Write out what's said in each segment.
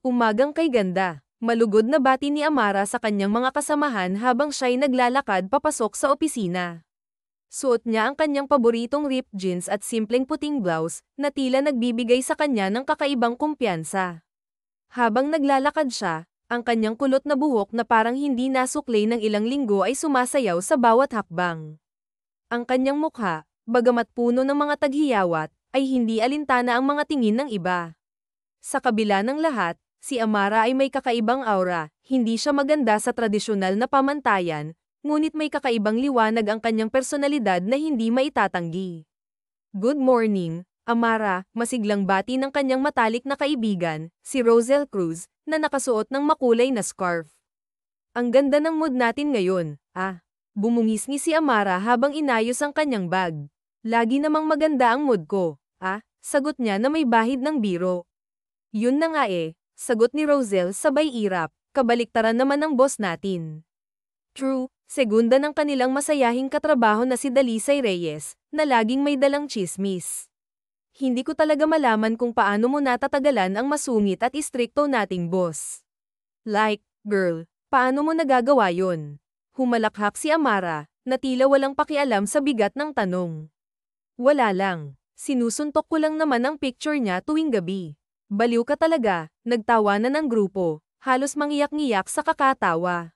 Umagang kay ganda. Malugod na bati ni Amara sa kanyang mga kasamahan habang siya'y naglalakad papasok sa opisina. Suot niya ang kanyang paboritong ripped jeans at simpleng puting blouse na tila nagbibigay sa kanya ng kakaibang kumpiyansa. Habang naglalakad siya, ang kanyang kulot na buhok na parang hindi nasuklay ng ilang linggo ay sumasayaw sa bawat hakbang. Ang kanyang mukha, bagamat puno ng mga taghiyawat, ay hindi alintana ang mga tingin ng iba. Sa kabila ng lahat, si Amara ay may kakaibang aura, hindi siya maganda sa tradisyonal na pamantayan, ngunit may kakaibang liwanag ang kanyang personalidad na hindi maitatanggi. Good morning, Amara, masiglang bati ng kanyang matalik na kaibigan, si Rosel Cruz, na nakasuot ng makulay na scarf. Ang ganda ng mood natin ngayon, Bumungis-ngis si Amara habang inayos ang kanyang bag. Lagi namang maganda ang mood ko, sagot niya na may bahid ng biro. Yun na nga sagot ni Rosel sabay irap, kabaliktaran naman ng boss natin. True, segunda ng kanilang masayahing katrabaho na si Dalisay Reyes, na laging may dalang chismis. Hindi ko talaga malaman kung paano mo natatagalan ang masungit at istrikto nating boss. Like, girl, paano mo nagagawa yun? Humalakhak si Amara, na tila walang pakialam sa bigat ng tanong. Wala lang, sinusuntok ko lang naman ang picture niya tuwing gabi. Baliw ka talaga, nagtawanan ng grupo, halos mangiyak-ngiyak sa kakatawa.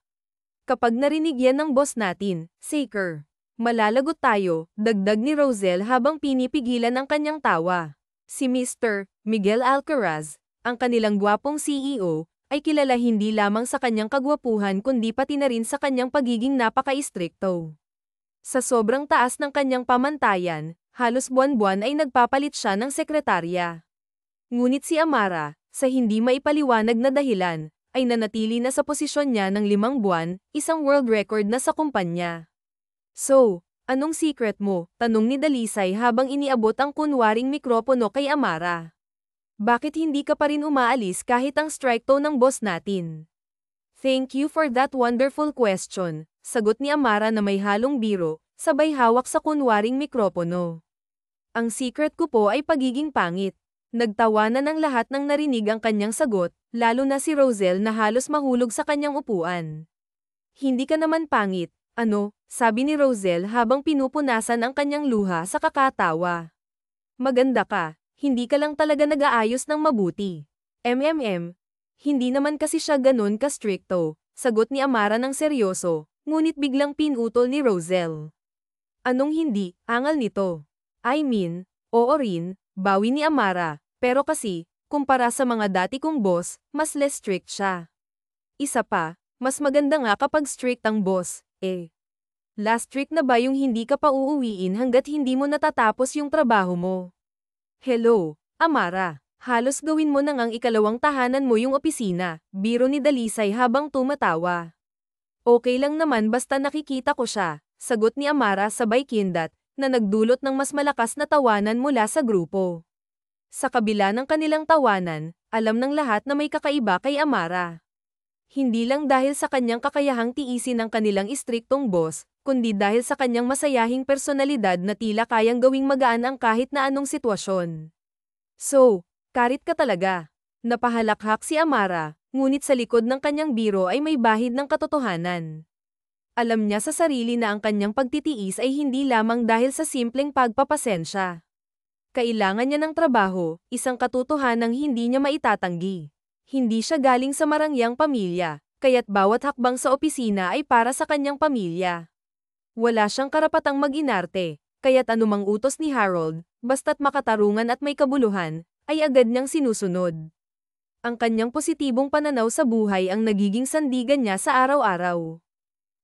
Kapag narinig yan ng boss natin, Saker, malalagot tayo, dagdag ni Rosel habang pinipigilan ang kanyang tawa. Si Mr. Miguel Alcaraz, ang kanilang gwapong CEO, ay kilala hindi lamang sa kanyang kagwapuhan kundi pati na rin sa kanyang pagiging napaka-istrikto. Sa sobrang taas ng kanyang pamantayan, halos buwan-buwan ay nagpapalit siya ng sekretarya. Ngunit si Amara, sa hindi maipaliwanag na dahilan, ay nanatili na sa posisyon niya ng 5 buwan, isang world record na sa kumpanya. So, anong secret mo? Tanong ni Dalisay habang iniabot ang kunwaring mikropono kay Amara. Bakit hindi ka pa rin umaalis kahit ang strike tone ng boss natin? Thank you for that wonderful question, sagot ni Amara na may halong biro, sabay hawak sa kunwaring mikropono. Ang secret ko po ay pagiging pangit. Nagtawanan ng lahat ng narinig ang kanyang sagot, lalo na si Rosel na halos mahulog sa kanyang upuan. Hindi ka naman pangit, sabi ni Rosel habang pinupunasan ang kanyang luha sa kakatawa. Maganda ka, hindi ka lang talaga nag-aayos ng mabuti. Hindi naman kasi siya ganun ka-stricto, sagot ni Amara ng seryoso, ngunit biglang pinutol ni Rosel. Anong hindi, angal nito? Oo rin, bawi ni Amara, pero kasi, kumpara sa mga dati kong boss, mas less strict siya. Isa pa, mas maganda nga kapag strict ang boss, Last week na ba yung hindi ka pa uuwiin hanggat hindi mo natatapos yung trabaho mo? Hello, Amara, halos gawin mo na ngang ikalawang tahanan mo yung opisina, biro ni Dalisay habang tumatawa. Okay lang naman basta nakikita ko siya, sagot ni Amara sabay kindat, na nagdulot ng mas malakas na tawanan mula sa grupo. Sa kabila ng kanilang tawanan, alam ng lahat na may kakaiba kay Amara. Hindi lang dahil sa kanyang kakayahang tiisin ang kanilang istriktong boss, kundi dahil sa kanyang masayahing personalidad na tila kayang gawing magaan ang kahit na anong sitwasyon. So, karit ka talaga. Napahalakhak si Amara, ngunit sa likod ng kanyang biro ay may bahid ng katotohanan. Alam niya sa sarili na ang kanyang pagtitiis ay hindi lamang dahil sa simpleng pagpapasensya. Kailangan niya ng trabaho, isang katotohanang hindi niya maitatanggi. Hindi siya galing sa marangyang pamilya, kaya't bawat hakbang sa opisina ay para sa kanyang pamilya. Wala siyang karapatang mag-inarte, kaya't anumang utos ni Harold, basta't makatarungan at may kabuluhan, ay agad niyang sinusunod. Ang kanyang positibong pananaw sa buhay ang nagiging sandigan niya sa araw-araw.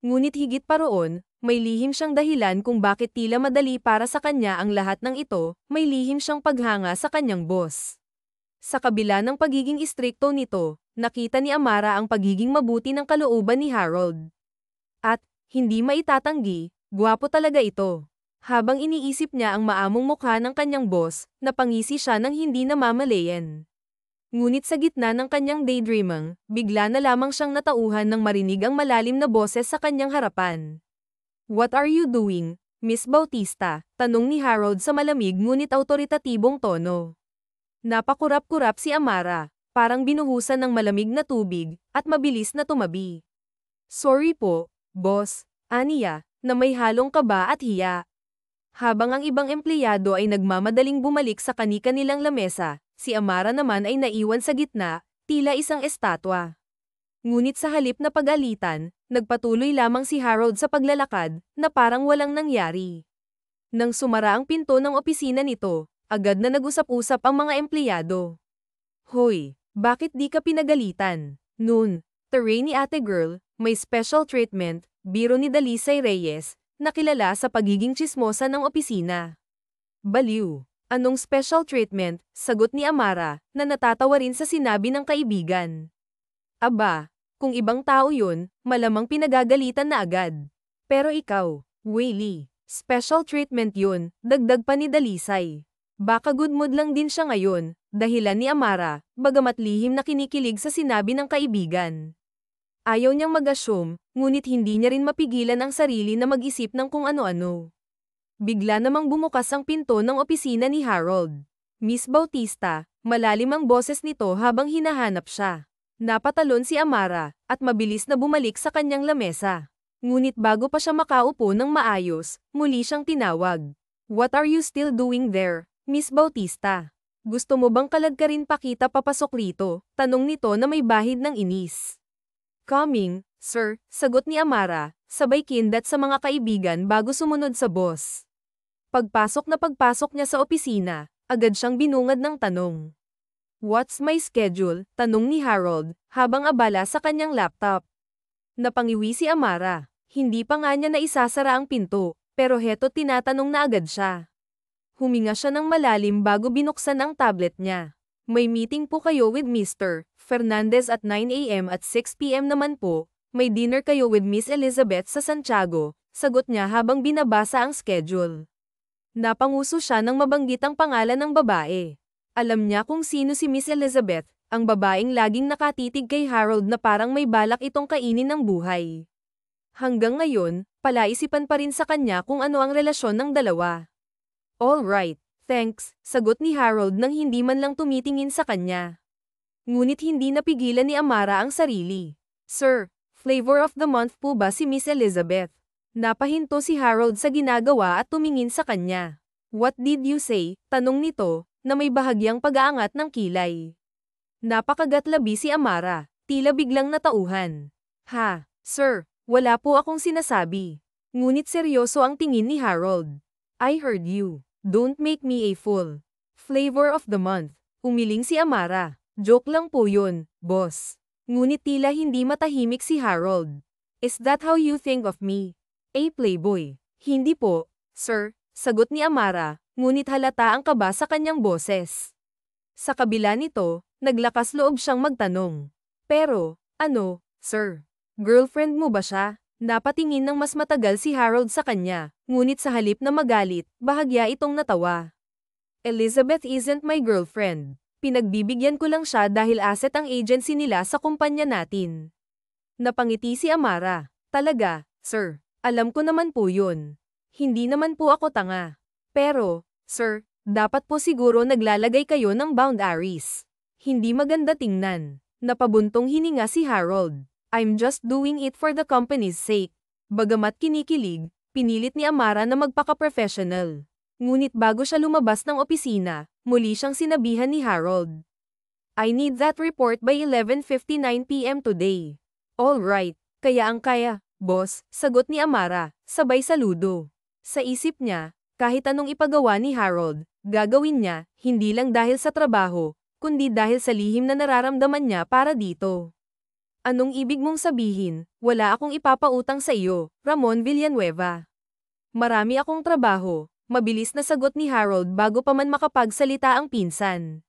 Ngunit higit pa roon, may lihim siyang dahilan kung bakit tila madali para sa kanya ang lahat ng ito, may lihim siyang paghanga sa kanyang boss. Sa kabila ng pagiging istrikto nito, nakita ni Amara ang pagiging mabuti ng kalooban ni Harold. At, hindi maitatanggi, gwapo talaga ito. Habang iniisip niya ang maamong mukha ng kanyang boss, napangisi siya ng hindi namamalayan. Ngunit sa gitna ng kanyang daydreaming, bigla na lamang siyang natauhan ng marinig ang malalim na boses sa kanyang harapan. What are you doing, Miss Bautista? Tanong ni Harold sa malamig ngunit awtoritatibong tono. Napakurap-kurap si Amara, parang binuhusan ng malamig na tubig, at mabilis na tumabi. Sorry po, boss, aniya, na may halong kaba at hiya. Habang ang ibang empleyado ay nagmamadaling bumalik sa kani-kanilang lamesa, si Amara naman ay naiwan sa gitna, tila isang estatwa. Ngunit sa halip na pag-alitan, nagpatuloy lamang si Harold sa paglalakad, na parang walang nangyari. Nang sumara ang pinto ng opisina nito, agad na nag-usap-usap ang mga empleyado. Hoy, bakit di ka pinagalitan? Noon, Teray ni ate girl, may special treatment, biro ni Dalisay Reyes, nakilala sa pagiging tsismosa ng opisina. Baliw. Anong special treatment? Sagot ni Amara, na natatawa rin sa sinabi ng kaibigan. Aba, kung ibang tao yun, malamang pinagagalitan na agad. Pero ikaw, Wayley, special treatment yun, dagdag pa ni Dalisay. Baka good mood lang din siya ngayon, dahilan ni Amara, bagamat lihim na kinikilig sa sinabi ng kaibigan. Ayaw niyang mag-assume, ngunit hindi niya rin mapigilan ang sarili na mag-isip ng kung ano-ano. Bigla namang bumukas ang pinto ng opisina ni Harold. Miss Bautista, malalim ang boses nito habang hinahanap siya. Napatalon si Amara, at mabilis na bumalik sa kanyang lamesa. Ngunit bago pa siya makaupo ng maayos, muli siyang tinawag. What are you still doing there, Miss Bautista? Gusto mo bang kalagkarin pa kita papasok rito? Tanong nito na may bahid ng inis. Coming, sir, sagot ni Amara, sabay kindat sa mga kaibigan bago sumunod sa boss. Pagpasok niya sa opisina, agad siyang binungad ng tanong. What's my schedule? Tanong ni Harold, habang abala sa kanyang laptop. Napangiwi si Amara, hindi pa nga niya na isasara ang pinto, pero heto tinatanong na agad siya. Huminga siya ng malalim bago binuksan ang tablet niya. May meeting po kayo with Mr. Fernandez at 9 a.m. at 6 p.m. naman po, may dinner kayo with Miss Elizabeth sa Santiago, sagot niya habang binabasa ang schedule. Napanguso siya nang mabanggit ang pangalan ng babae. Alam niya kung sino si Miss Elizabeth, ang babaeng laging nakatitig kay Harold na parang may balak itong kainin ng buhay. Hanggang ngayon, palaisipan pa rin sa kanya kung ano ang relasyon ng dalawa. All right. Thanks, sagot ni Harold nang hindi man lang tumitingin sa kanya. Ngunit hindi napigilan ni Amara ang sarili. Sir, flavor of the month po ba si Miss Elizabeth? Napahinto si Harold sa ginagawa at tumingin sa kanya. What did you say? Tanong nito, na may bahagyang pag-aangat ng kilay. Napakagatlabi si Amara, tila biglang natauhan. Ha, sir, wala po akong sinasabi. Ngunit seryoso ang tingin ni Harold. I heard you. Don't make me a fool. Flavor of the month. Umiling si Amara. Joke lang po yun, boss. Ngunit tila hindi matahimik si Harold. Is that how you think of me? A playboy? Hindi po, sir, sagot ni Amara, ngunit halata ang kaba sa kanyang boses. Sa kabila nito, naglakas loob siyang magtanong. Pero, ano, sir? Girlfriend mo ba siya? Napatingin ng mas matagal si Harold sa kanya, ngunit sa halip na magalit, bahagya itong natawa. Elizabeth isn't my girlfriend. Pinagbibigyan ko lang siya dahil asset ang agency nila sa kumpanya natin. Napangiti si Amara. Talaga, sir. Alam ko naman po yun. Hindi naman po ako tanga. Pero, sir, dapat po siguro naglalagay kayo ng boundaries. Hindi maganda tingnan. Napabuntong hininga si Harold. I'm just doing it for the company's sake. Bagamat kinikilig, pinilit ni Amara na magpaka-professional. Ngunit bago siya lumabas ng opisina, muli siyang sinabihan ni Harold. I need that report by 11:59 p.m. today. All right, kaya ang kaya, boss, sagot ni Amara, sabay saludo. Sa isip niya, kahit anong ipagawa ni Harold, gagawin niya, hindi lang dahil sa trabaho, kundi dahil sa lihim na nararamdaman niya para dito. Anong ibig mong sabihin? Wala akong ipapautang sa iyo, Ramon Villanueva. Marami akong trabaho, mabilis na sagot ni Harold bago pa man makapagsalita ang pinsan.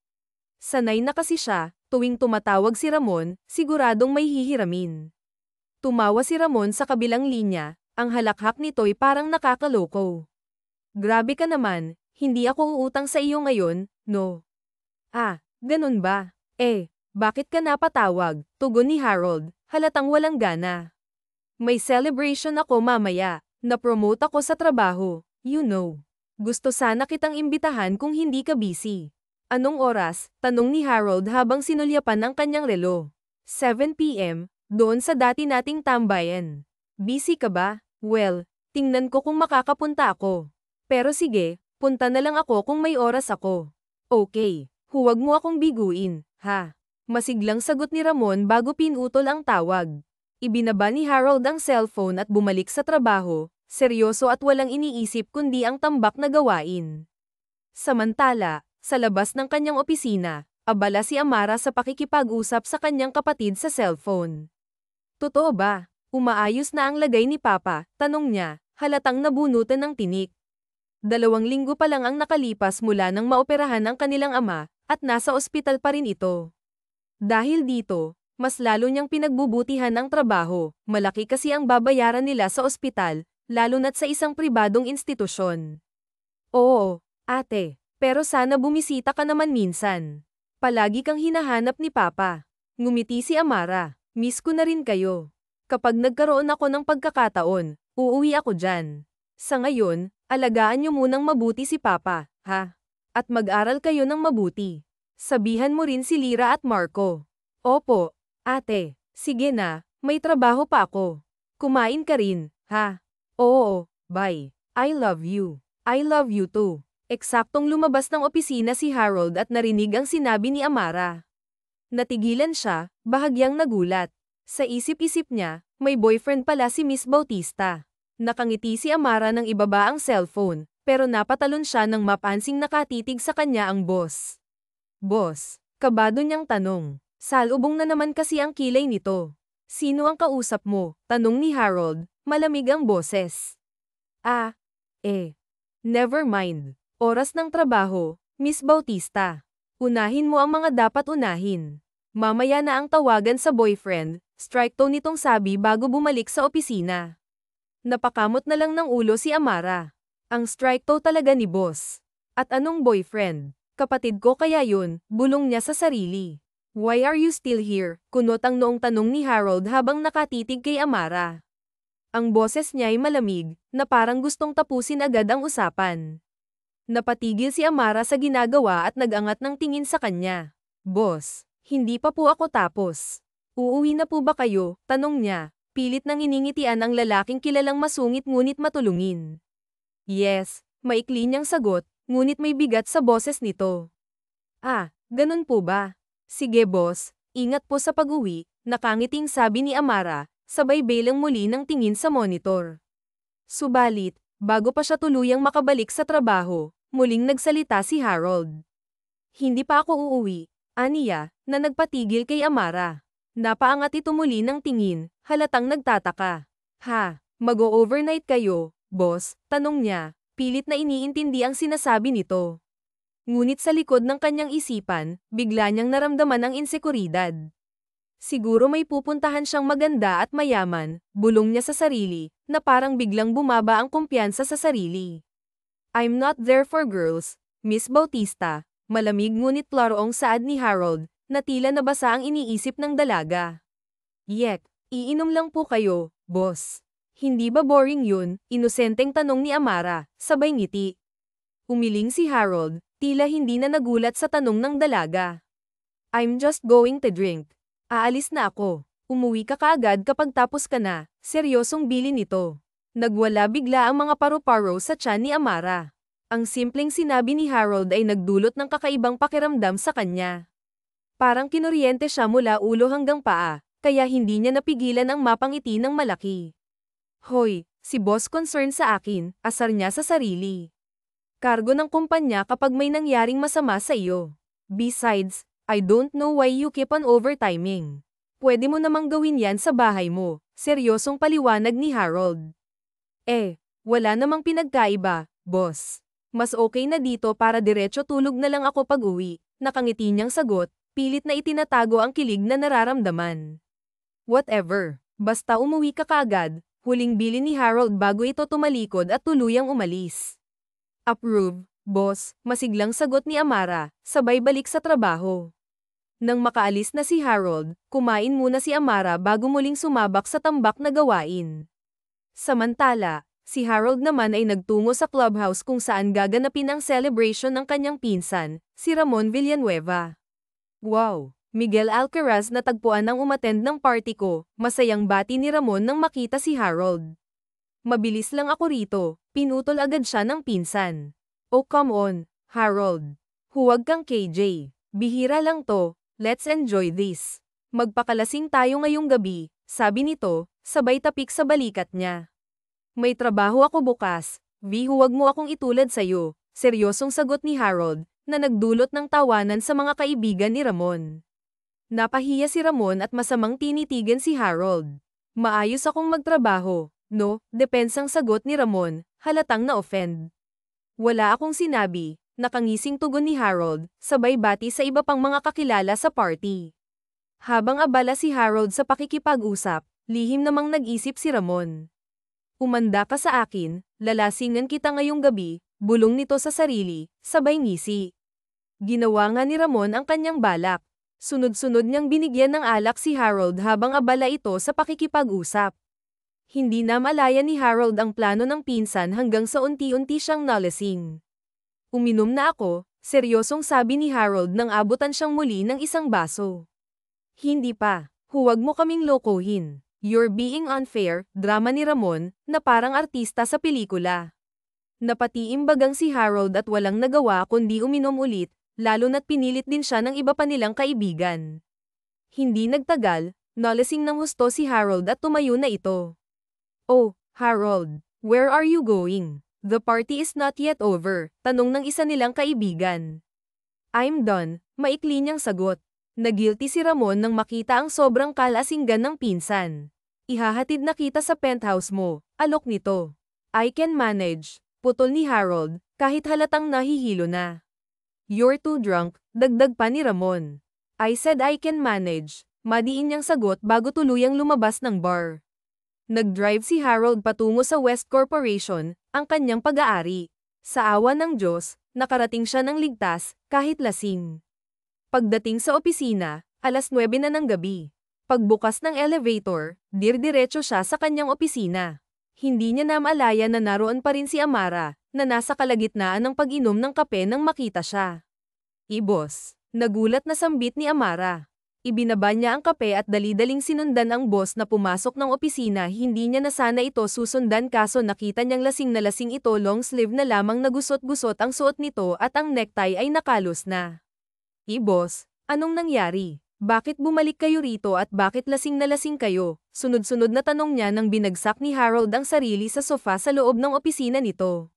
Sanay na kasi siya, tuwing tumatawag si Ramon, siguradong may hihiramin. Tumawa si Ramon sa kabilang linya, ang halakhak nito'y parang nakakaloko. Grabe ka naman, hindi ako uutang sa iyo ngayon, no? Ah, ganun ba? Bakit ka napatawag? Tugon ni Harold, halatang walang gana. May celebration ako mamaya, na-promote ako sa trabaho, you know. Gusto sana kitang imbitahan kung hindi ka busy. Anong oras? Tanong ni Harold habang sinulyapan ang kanyang relo. 7 p.m., doon sa dati nating tambayan. Busy ka ba? Well, tingnan ko kung makakapunta ako. Pero sige, punta na lang ako kung may oras ako. Okay, huwag mo akong biguin, ha? Masiglang sagot ni Ramon bago pinutol ang tawag. Ibinaba ni Harold ang cellphone at bumalik sa trabaho, seryoso at walang iniisip kundi ang tambak na gawain. Samantala, sa labas ng kanyang opisina, abala si Amara sa pakikipag-usap sa kanyang kapatid sa cellphone. Totoo ba? Umaayos na ang lagay ni Papa, tanong niya, halatang nabunutan ng tinik. 2 linggo pa lang ang nakalipas mula nang maoperahan ang kanilang ama, at nasa ospital pa rin ito. Dahil dito, mas lalo niyang pinagbubutihan ang trabaho, malaki kasi ang babayaran nila sa ospital, lalo na't sa isang pribadong institusyon. Oo, ate. Pero sana bumisita ka naman minsan. Palagi kang hinahanap ni Papa. Ngumiti si Amara. Miss ko na rin kayo. Kapag nagkaroon ako ng pagkakataon, uuwi ako dyan. Sa ngayon, alagaan niyo munang mabuti si Papa, ha? At mag-aral kayo ng mabuti. Sabihan mo rin si Lyra at Marco. Opo, ate. Sige na, may trabaho pa ako. Kumain ka rin, ha? Oo, bye. I love you. I love you too. Eksaktong lumabas ng opisina si Harold at narinig ang sinabi ni Amara. Natigilan siya, bahagyang nagulat. Sa isip-isip niya, may boyfriend pala si Miss Bautista. Nakangiti si Amara nang ibaba ang cellphone, pero napatalon siya nang mapansing nakatitig sa kanya ang boss. Boss, kabado niyang tanong. Salubong na naman kasi ang kilay nito. Sino ang kausap mo? Tanong ni Harold, malamig ang boses. Never mind. Oras ng trabaho, Miss Bautista. Unahin mo ang mga dapat unahin. Mamaya na ang tawagan sa boyfriend, strike tone nitong sabi bago bumalik sa opisina. Napakamot na lang ng ulo si Amara. Ang strike tone talaga ni boss. At anong boyfriend? Kapatid ko kaya yun, bulong niya sa sarili. Why are you still here? Kunot ang noong tanong ni Harold habang nakatitig kay Amara. Ang boses niya ay malamig, na parang gustong tapusin agad ang usapan. Napatigil si Amara sa ginagawa at nag-angat ng tingin sa kanya. Boss, hindi pa po ako tapos. Uuwi na po ba kayo? Tanong niya, pilit nang iningitian ang lalaking kilalang masungit ngunit matulungin. Yes, maikli niyang sagot, ngunit may bigat sa boses nito. Ganun po ba? Sige boss, ingat po sa pag-uwi, nakangiting sabi ni Amara, sabay belang muli ng tingin sa monitor. Subalit, bago pa siya tuluyang makabalik sa trabaho, muling nagsalita si Harold. Hindi pa ako uuwi, aniya, na nagpatigil kay Amara. Napaangat ito muli ng tingin, halatang nagtataka. Mag-o-overnight kayo, boss? Tanong niya, pilit na iniintindi ang sinasabi nito. Ngunit sa likod ng kanyang isipan, bigla niyang naramdaman ang insekuridad. Siguro may pupuntahan siyang maganda at mayaman, bulong niya sa sarili, na parang biglang bumaba ang kumpiyansa sa sarili. I'm not there for girls, Miss Bautista, malamig ngunit klaroong saad ni Harold, na tila nabasa ang iniisip ng dalaga. Yek, iinom lang po kayo, boss. Hindi ba boring yun? Inosenteng tanong ni Amara, sabay ngiti. Umiling si Harold, tila hindi na nagulat sa tanong ng dalaga. I'm just going to drink. Aalis na ako. Umuwi ka kaagad kapag tapos ka na, seryosong bilin nito. Nagwala bigla ang mga paru-paro sa tiyan ni Amara. Ang simpleng sinabi ni Harold ay nagdulot ng kakaibang pakiramdam sa kanya. Parang kinuryente siya mula ulo hanggang paa, kaya hindi niya napigilan ang mapangiti ng malaki. Hoy, si boss concerned sa akin, asar niya sa sarili. Kargo ng kumpanya kapag may nangyaring masama sa iyo. Besides, I don't know why you keep on overtiming. Pwede mo namang gawin yan sa bahay mo, seryosong paliwanag ni Harold. Wala namang pinagkaiba, boss. Mas okay na dito para diretso tulog na lang ako pag-uwi, nakangiti niyang sagot, pilit na itinatago ang kilig na nararamdaman. Whatever, basta umuwi ka kaagad, huling bilin ni Harold bago ito tumalikod at tuluyang umalis. Approve, boss, masiglang sagot ni Amara, sabay balik sa trabaho. Nang makaalis na si Harold, kumain muna si Amara bago muling sumabak sa tambak na gawain. Samantala, Si Harold naman ay nagtungo sa clubhouse kung saan gaganapin ang celebration ng kanyang pinsan, si Ramon Villanueva. Wow! Miguel Alcaraz natagpuan ang umattend ng party ko, masayang bati ni Ramon nang makita si Harold. Mabilis lang ako rito, pinutol agad siya ng pinsan. Oh come on, Harold. Huwag kang KJ. Bihira lang to, let's enjoy this. Magpakalasing tayo ngayong gabi, sabi nito, sabay tapik sa balikat niya. May trabaho ako bukas, V huwag mo akong itulad sa'yo, seryosong sagot ni Harold, na nagdulot ng tawanan sa mga kaibigan ni Ramon. Napahiya si Ramon at masamang tinitigan si Harold. Maayos akong magtrabaho, no, depensang sagot ni Ramon, halatang na-offend. Wala akong sinabi, nakangising tugon ni Harold, sabay bati sa iba pang mga kakilala sa party. Habang abala si Harold sa pakikipag-usap, lihim namang nag-isip si Ramon. Umanda ka sa akin, lalasingan kita ngayong gabi, bulong nito sa sarili, sabay ngisi. Ginawa nga ni Ramon ang kanyang balak. Sunod-sunod niyang binigyan ng alak si Harold habang abala ito sa pakikipag-usap. Hindi na malaya ni Harold ang plano ng pinsan hanggang sa unti-unti siyang nalasing. Uminom na ako, seryosong sabi ni Harold nang abutan siyang muli ng isang baso. Hindi pa, huwag mo kaming lokohin. You're being unfair, drama ni Ramon, na parang artista sa pelikula. Napatiimbagang si Harold at walang nagawa kundi uminom ulit, lalo na't pinilit din siya ng iba pa nilang kaibigan. Hindi nagtagal, nalasing ng husto si Harold at tumayo na ito. Oh, Harold, where are you going? The party is not yet over, tanong ng isa nilang kaibigan. I'm done, maikli niyang sagot. Nagilty si Ramon nang makita ang sobrang kalasinggan ng pinsan. Ihahatid na kita sa penthouse mo, alok nito. I can manage, putol ni Harold, kahit halatang nahihilo na. You're too drunk, dagdag pa ni Ramon. I said I can manage, madiin niyang sagot bago tuluyang lumabas ng bar. Nag-drive si Harold patungo sa West Corporation, ang kanyang pag-aari. Sa awa ng Diyos, nakarating siya ng ligtas, kahit lasing. Pagdating sa opisina, 9:00 na ng gabi. Pagbukas ng elevator, dirdiretso siya sa kanyang opisina. Hindi niya namalaya na naroon pa rin si Amara, na nasa kalagitnaan ng pag-inom ng kape nang makita siya. Boss, nagulat na sambit ni Amara. Ibinaba niya ang kape at dali-daling sinundan ang boss na pumasok ng opisina. Hindi niya na sana ito susundan kaso nakita niyang lasing na lasing ito, long sleeve na lamang nagusot-gusot ang suot nito at ang necktie ay nakalos na. Boss, anong nangyari? Bakit bumalik kayo rito at bakit lasing na lasing kayo? Sunod-sunod na tanong niya nang binagsak ni Harold ang sarili sa sofa sa loob ng opisina nito.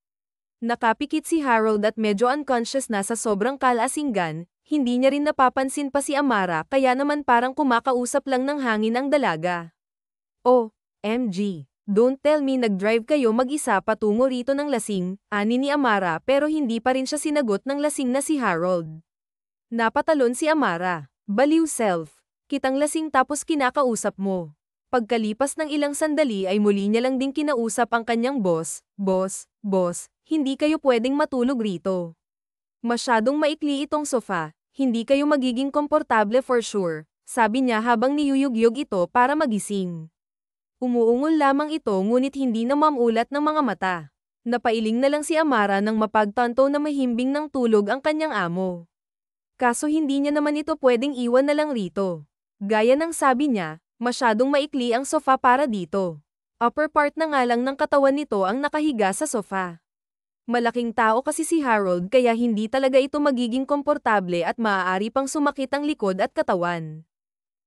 Nakapikit si Harold at medyo unconscious na sa sobrang kalasinggan, hindi niya rin napapansin pa si Amara kaya naman parang kumakausap lang ng hangin ang dalaga. Oh, MG, don't tell me nag-drive kayo mag-isa patungo rito ng lasing, ani ni Amara pero hindi pa rin siya sinagot ng lasing na si Harold. Napatalon si Amara. Baliw self, kitang lasing tapos kinakausap mo. Pagkalipas ng ilang sandali ay muli niya lang din kinausap ang kanyang boss, boss, hindi kayo pwedeng matulog rito. Masyadong maikli itong sofa, hindi kayo magiging komportable for sure, sabi niya habang niyuyugyug ito para magising. Umuungol lamang ito ngunit hindi na mamulat ng mga mata. Napailing na lang si Amara nang mapagtanto na mahimbing ng tulog ang kanyang amo. Kaso hindi niya naman ito pwedeng iwan na lang rito. Gaya ng sabi niya, masyadong maikli ang sofa para dito. Upper part na nga lang ng katawan nito ang nakahiga sa sofa. Malaking tao kasi si Harold kaya hindi talaga ito magiging komportable at maaari pang sumakit ang likod at katawan.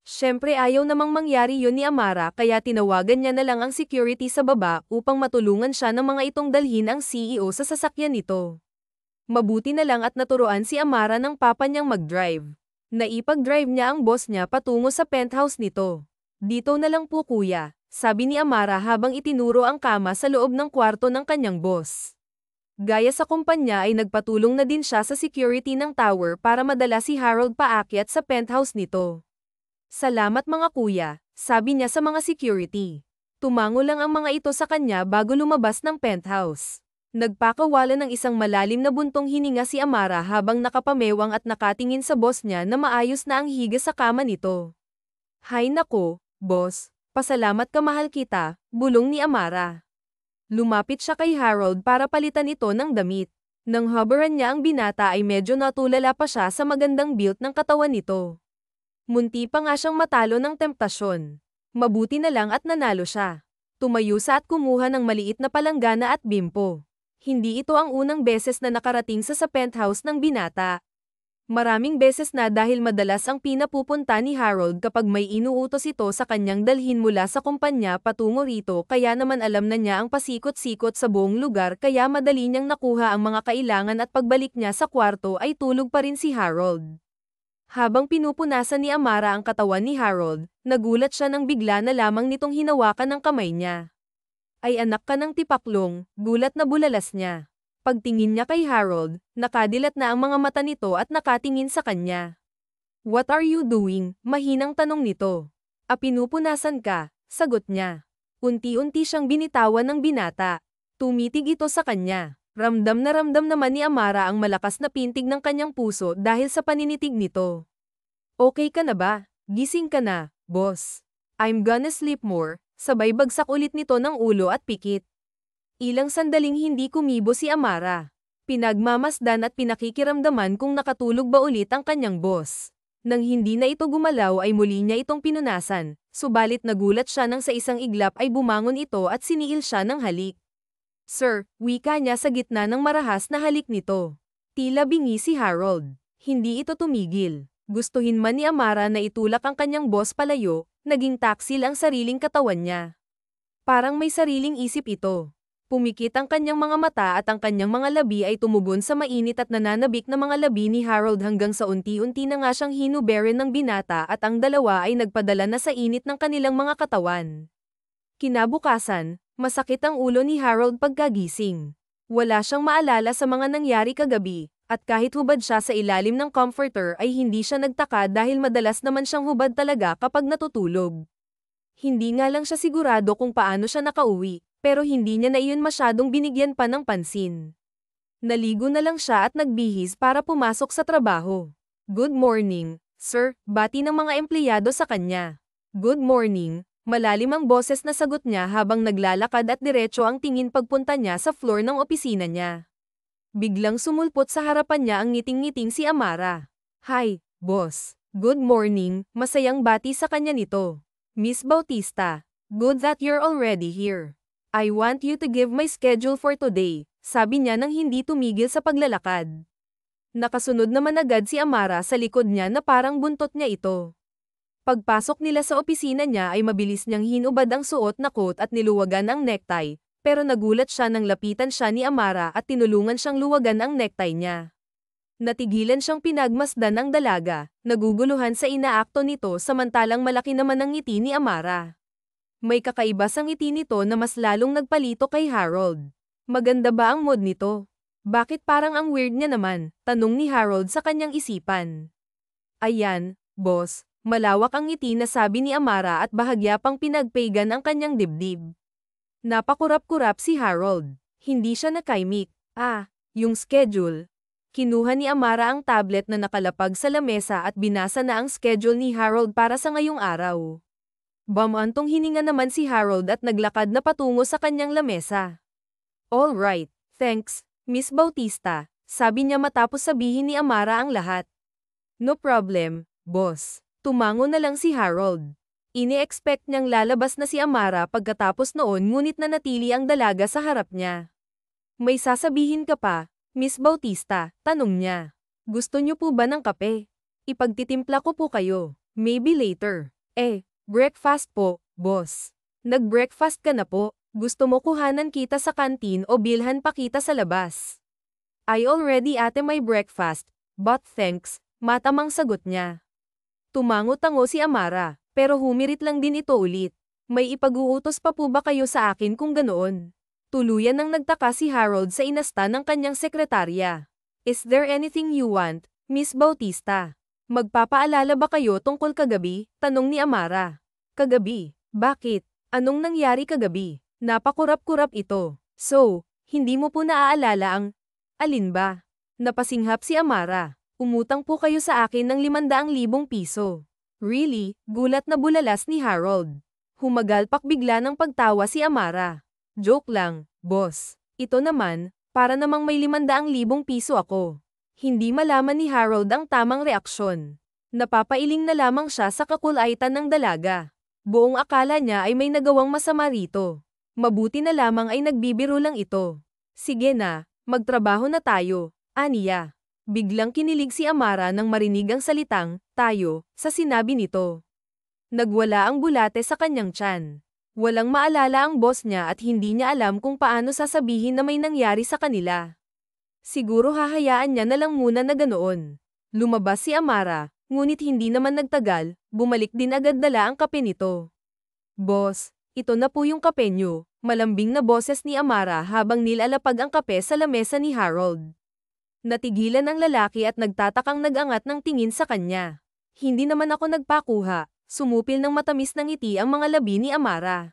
Siyempre ayaw namang mangyari yun ni Amara kaya tinawagan niya na lang ang security sa baba upang matulungan siya ng mga itong dalhin ang CEO sa sasakyan nito. Mabuti na lang at naturuan si Amara ng papa niyang mag-drive. Naipag-drive niya ang boss niya patungo sa penthouse nito. Dito na lang po kuya, sabi ni Amara habang itinuro ang kama sa loob ng kwarto ng kanyang boss. Gaya sa kumpanya ay nagpatulong na din siya sa security ng tower para madala si Harold paakyat sa penthouse nito. Salamat mga kuya, sabi niya sa mga security. Tumango lang ang mga ito sa kanya bago lumabas ng penthouse. Nagpakawala ng isang malalim na buntong hininga si Amara habang nakapamewang at nakatingin sa boss niya na maayos na ang higa sa kama nito. Hay nako, boss, pasalamat ka mahal kita, bulong ni Amara. Lumapit siya kay Harold para palitan ito ng damit. Nang habaran niya ang binata ay medyo natulala pa siya sa magandang build ng katawan nito. Munti pa nga siyang matalo ng temptasyon. Mabuti na lang at nanalo siya. Tumayo sa at kumuha ng maliit na palanggana at bimpo. Hindi ito ang unang beses na nakarating sa penthouse ng binata. Maraming beses na dahil madalas ang pinapupunta ni Harold kapag may inuutos ito sa kanyang dalhin mula sa kumpanya patungo rito kaya naman alam na niya ang pasikot-sikot sa buong lugar kaya madali niyang nakuha ang mga kailangan at pagbalik niya sa kwarto ay tulog pa rin si Harold. Habang pinupunasan ni Amara ang katawan ni Harold, nagulat siya nang bigla na lamang nitong hinawakan ng kamay niya. Ay anak ka ng tipaklong, gulat na bulalas niya. Pagtingin niya kay Harold, nakadilat na ang mga mata nito at nakatingin sa kanya. What are you doing? Mahinang tanong nito. Pinupunasan ka, sagot niya. Unti-unti siyang binitawan ng binata. Tumitig ito sa kanya. Ramdam naman ni Amara ang malakas na pintig ng kanyang puso dahil sa paninitig nito. Okay ka na ba? Gising ka na, boss. I'm gonna sleep more. Sabay bagsak ulit nito ng ulo at pikit. Ilang sandaling hindi kumibo si Amara. Pinagmamasdan at pinakikiramdaman kung nakatulog ba ulit ang kanyang boss. Nang hindi na ito gumalaw ay muli niya itong pinunasan, subalit nagulat siya nang sa isang iglap ay bumangon ito at siniil siya ng halik. Sir, wika niya sa gitna ng marahas na halik nito. Tila bingi si Harold. Hindi ito tumigil. Gustuhin man ni Amara na itulak ang kanyang boss palayo, naging taksil ang sariling katawan niya. Parang may sariling isip ito. Pumikit ang kanyang mga mata at ang kanyang mga labi ay tumugon sa mainit at nananabik na mga labi ni Harold hanggang sa unti-unti na nga siyang hinuberin ng binata at ang dalawa ay nagpadala na sa init ng kanilang mga katawan. Kinabukasan, masakit ang ulo ni Harold pagkagising. Wala siyang maalala sa mga nangyari kagabi, at kahit hubad siya sa ilalim ng comforter ay hindi siya nagtaka dahil madalas naman siyang hubad talaga kapag natutulog. Hindi nga lang siya sigurado kung paano siya nakauwi. Pero hindi niya na iyon masyadong binigyan pa ng pansin. Naligo na lang siya at nagbihis para pumasok sa trabaho. Good morning, sir, bati ng mga empleyado sa kanya. Good morning, malalim ang boses na sagot niya habang naglalakad at diretso ang tingin pagpunta niya sa floor ng opisina niya. Biglang sumulpot sa harapan niya ang ngiting-ngiting si Amara. Hi, boss. Good morning, masayang bati sa kanya nito. Miss Bautista, good that you're already here. I want you to give my schedule for today, sabi niya nang hindi tumigil sa paglalakad. Nakasunod naman agad si Amara sa likod niya na parang buntot niya ito. Pagpasok nila sa opisina niya ay mabilis niyang hinubad ang suot na coat at niluwagan ang necktie, pero nagulat siya nang lapitan siya ni Amara at tinulungan siyang luwagan ang necktie niya. Natigilan siyang pinagmasdan ang dalaga, naguguluhan sa inaakto nito samantalang malaki naman ang ngiti ni Amara. May kakaiba sa ngiti nito na mas lalong nagpalito kay Harold. Maganda ba ang mood nito? Bakit parang ang weird niya naman? Tanong ni Harold sa kanyang isipan. Ayan, boss, malawak ang ngiti na sabi ni Amara at bahagya pang pinagpaygan ang kanyang dibdib. Napakurap-kurap si Harold. Hindi siya nakaimik. Yung schedule. Kinuha ni Amara ang tablet na nakalapag sa lamesa at binasa na ang schedule ni Harold para sa ngayong araw. Bamantong hininga naman si Harold at naglakad na patungo sa kanyang lamesa. All right, thanks, Miss Bautista, sabi niya matapos sabihin ni Amara ang lahat. No problem, boss. Tumango na lang si Harold. Ini-expect niyang lalabas na si Amara pagkatapos noon ngunit nanatili ang dalaga sa harap niya. May sasabihin ka pa, Miss Bautista, tanong niya. Gusto niyo po ba ng kape? Ipagtitimpla ko po kayo. Maybe later. Breakfast po, boss. Nag-breakfast ka na po. Gusto mo kuhanan kita sa kantin o bilhan pa kita sa labas? I already ate my breakfast, but thanks, matamang sagot niya. Tumango-tango si Amara, pero humirit lang din ito ulit. May ipag-uutos pa po ba kayo sa akin kung ganoon? Tuluyan nang nagtaka si Harold sa inasta ng kanyang sekretarya. Is there anything you want, Miss Bautista? Magpapaalala ba kayo tungkol kagabi? Tanong ni Amara. Kagabi? Bakit? Anong nangyari kagabi? Napakurap-kurap ito. So, hindi mo po naaalala ang... Alin ba? Napasinghap si Amara. Umutang po kayo sa akin ng 500,000 piso. Really? Gulat na bulalas ni Harold. Humagalpak bigla ng pagtawa si Amara. Joke lang, Boss. Ito naman, para namang may 500,000 piso ako. Hindi malaman ni Harold ang tamang reaksyon. Napapailing na lamang siya sa kakulaitan ng dalaga. Buong akala niya ay may nagawang masama rito. Mabuti na lamang ay nagbibiro lang ito. Sige na, magtrabaho na tayo, aniya. Biglang kinilig si Amara nang marinig ang salitang, tayo, sa sinabi nito. Nagwala ang bulate sa kanyang tiyan. Walang maalala ang boss niya at hindi niya alam kung paano sasabihin na may nangyari sa kanila. Siguro hahayaan niya na lang muna na ganoon. Lumabas si Amara, ngunit hindi naman nagtagal, bumalik din agad dala ang kape nito. Boss, ito na po yung kape niyo, malambing na boses ni Amara habang nilalapag ang kape sa lamesa ni Harold. Natigilan ang lalaki at nagtatakang nag-angat ng tingin sa kanya. Hindi naman ako nagpakuha. Sumupil ng matamis ng ngiti ang mga labi ni Amara.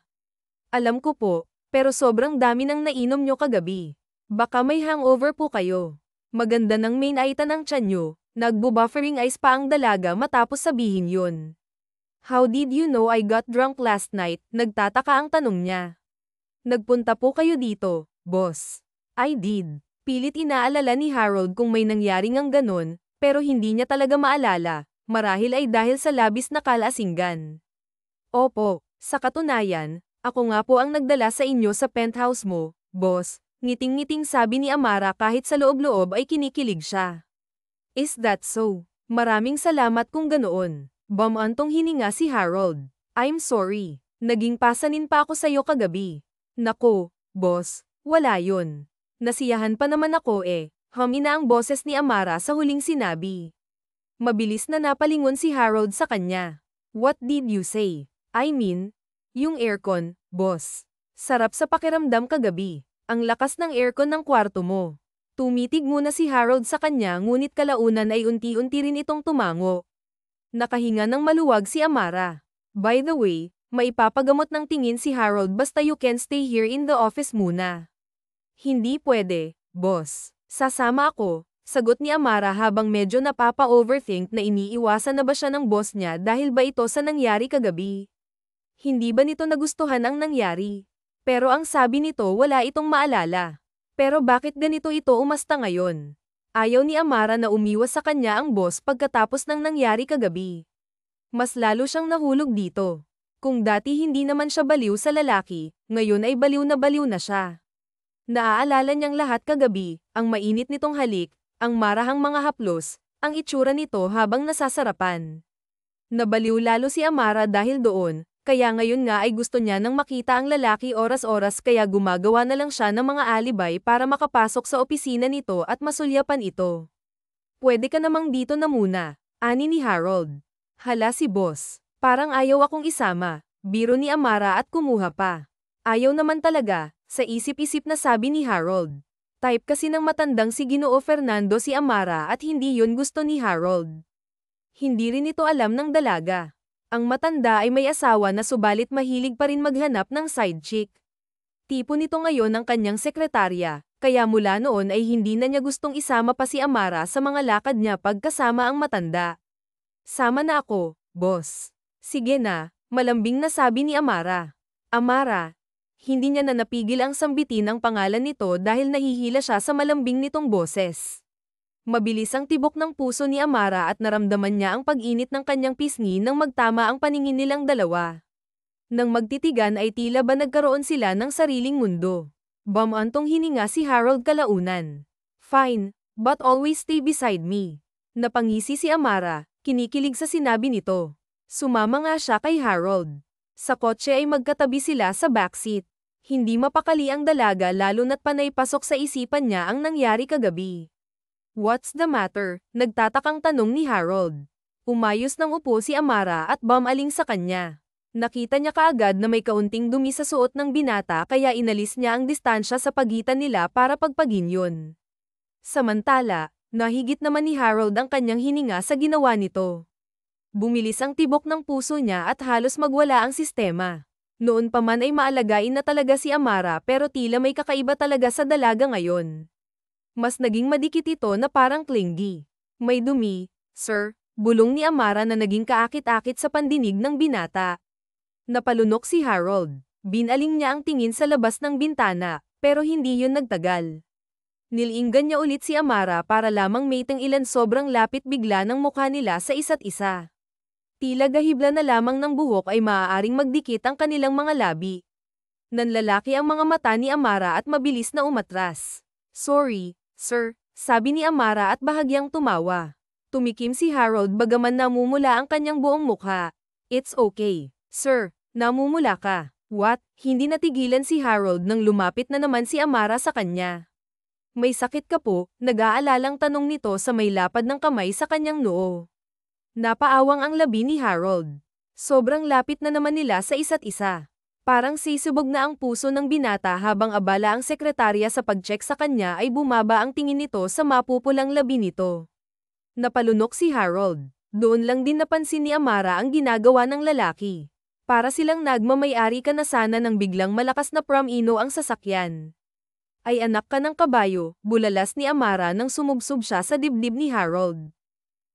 Alam ko po, pero sobrang dami nang nainom nyo kagabi. Baka may hangover po kayo. Maganda ng main item ng tiyan nyo, nagbo-buffering ice pa ang dalaga matapos sabihin yun. How did you know I got drunk last night? Nagtataka ang tanong niya. Nagpunta po kayo dito, boss. I did. Pilit inaalala ni Harold kung may nangyaring ang ganon, pero hindi niya talaga maalala. Marahil ay dahil sa labis na kalasinggan. Opo, sa katunayan, ako nga po ang nagdala sa inyo sa penthouse mo, boss, ngiting-ngiting sabi ni Amara kahit sa loob-loob ay kinikilig siya. Is that so? Maraming salamat kung ganoon. Bumantong hininga si Harold. I'm sorry. Naging pasanin pa ako sa'yo kagabi. Nako, boss, wala yun. Nasiyahan pa naman ako eh. Humina ang boses ni Amara sa huling sinabi. Mabilis na napalingon si Harold sa kanya. What did you say? I mean, yung aircon, boss. Sarap sa pakiramdam kagabi. Ang lakas ng aircon ng kwarto mo. Tumitig muna si Harold sa kanya ngunit kalaunan ay unti-unti rin itong tumango. Nakahinga ng maluwag si Amara. By the way, maipapagamot ng tingin si Harold basta you can stay here in the office muna. Hindi pwede, boss. Sasama ako. Sagot ni Amara habang medyo napapa-overthink na iniiwasan na ba siya ng boss niya dahil ba ito sa nangyari kagabi. Hindi ba nito nagustuhan ang nangyari? Pero ang sabi nito wala itong maalala. Pero bakit ganito ito umasta ngayon? Ayaw ni Amara na umiwas sa kanya ang boss pagkatapos ng nangyari kagabi. Mas lalo siyang nahulog dito. Kung dati hindi naman siya baliw sa lalaki, ngayon ay baliw na siya. Naaalala niyang lahat kagabi, ang mainit nitong halik, ang marahang mga haplos, ang itsura nito habang nasasarapan. Nabaliw lalo si Amara dahil doon, kaya ngayon nga ay gusto niya nang makita ang lalaki oras-oras kaya gumagawa na lang siya ng mga alibay para makapasok sa opisina nito at masulyapan ito. Pwede ka namang dito na muna, ani ni Harold. Hala si boss, parang ayaw akong isama, biro ni Amara at kumuha pa. Ayaw naman talaga, sa isip-isip na sabi ni Harold. Type kasi ng matandang si Ginoo Fernando si Amara at hindi yun gusto ni Harold. Hindi rin ito alam ng dalaga. Ang matanda ay may asawa na subalit mahilig pa rin maghanap ng side chick. Tipo nito ngayon ang kanyang sekretarya, kaya mula noon ay hindi na niya gustong isama pa si Amara sa mga lakad niya pagkasama ang matanda. Sama na ako, boss. Sige na, malambing na sabi ni Amara. Amara. Hindi niya na napigil ang sambitin ang pangalan nito dahil nahihila siya sa malambing nitong boses. Mabilis ang tibok ng puso ni Amara at naramdaman niya ang pag-init ng kanyang pisngi nang magtama ang paningin nilang dalawa. Nang magtitigan ay tila ba nagkaroon sila ng sariling mundo. Bumantong hininga si Harold kalaunan. Fine, but always stay beside me. Napangisi si Amara, kinikilig sa sinabi nito. Sumama nga siya kay Harold. Sa kotse ay magkatabi sila sa backseat. Hindi mapakali ang dalaga lalo na't panay pasok sa isipan niya ang nangyari kagabi. What's the matter? Nagtatakang tanong ni Harold. Umayos ng upo si Amara at bumaling sa kanya. Nakita niya kaagad na may kaunting dumi sa suot ng binata kaya inalis niya ang distansya sa pagitan nila para pagpagin yun. Samantala, nahigit naman ni Harold ang kanyang hininga sa ginawa nito. Bumilis ang tibok ng puso niya at halos magwala ang sistema. Noon pa man ay maalagain na talaga si Amara pero tila may kakaiba talaga sa dalaga ngayon. Mas naging madikit ito na parang clingy. May dumi, sir, bulong ni Amara na naging kaakit-akit sa pandinig ng binata. Napalunok si Harold. Binaling niya ang tingin sa labas ng bintana. Pero hindi yun nagtagal. Nilinggan niya ulit si Amara para lamang mating ilan sobrang lapit bigla ng mukha nila sa isa't isa. Tila gahibla na lamang ng buhok ay maaaring magdikit ang kanilang mga labi. Nanlalaki ang mga mata ni Amara at mabilis na umatras. Sorry, sir, sabi ni Amara at bahagyang tumawa. Tumikim si Harold bagaman namumula ang kanyang buong mukha. It's okay, sir, namumula ka. What? Hindi natigilan si Harold nang lumapit na naman si Amara sa kanya. May sakit ka po? Nag-aalalang tanong nito sa may lapad ng kamay sa kanyang noo. Napaawang ang labi ni Harold. Sobrang lapit na naman nila sa isa't isa. Parang sisubog na ang puso ng binata habang abala ang sekretarya sa pag-check sa kanya ay bumaba ang tingin nito sa mapupulang labi nito. Napalunok si Harold. Doon lang din napansin ni Amara ang ginagawa ng lalaki. Para silang nagmamay-ari ka na sana nang biglang malakas na pram-ino ang sasakyan. Ay anak ka ng kabayo, bulalas ni Amara nang sumubsob siya sa dibdib ni Harold.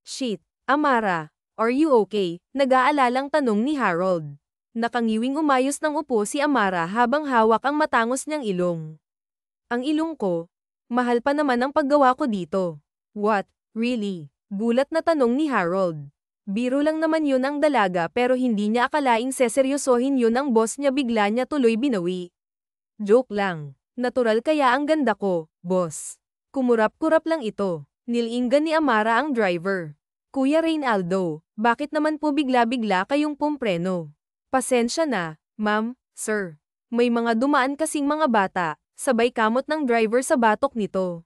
Shit, Amara, are you okay? Nag-aalalang tanong ni Harold. Nakangiwing umayos ng upo si Amara habang hawak ang matangos niyang ilong. Ang ilong ko? Mahal pa naman ang paggawa ko dito. What? Really? Gulat na tanong ni Harold. Biro lang naman yun ang dalaga pero hindi niya akalaing seseryosohin yun ang boss niya bigla niya tuloy binawi. Joke lang. Natural kaya ang ganda ko, boss. Kumurap-kurap lang ito. Nilinggan ni Amara ang driver. Kuya Reynaldo, bakit naman po bigla-bigla kayong pumpreno? Pasensya na, ma'am, sir. May mga dumaan kasing mga bata, sabay kamot ng driver sa batok nito.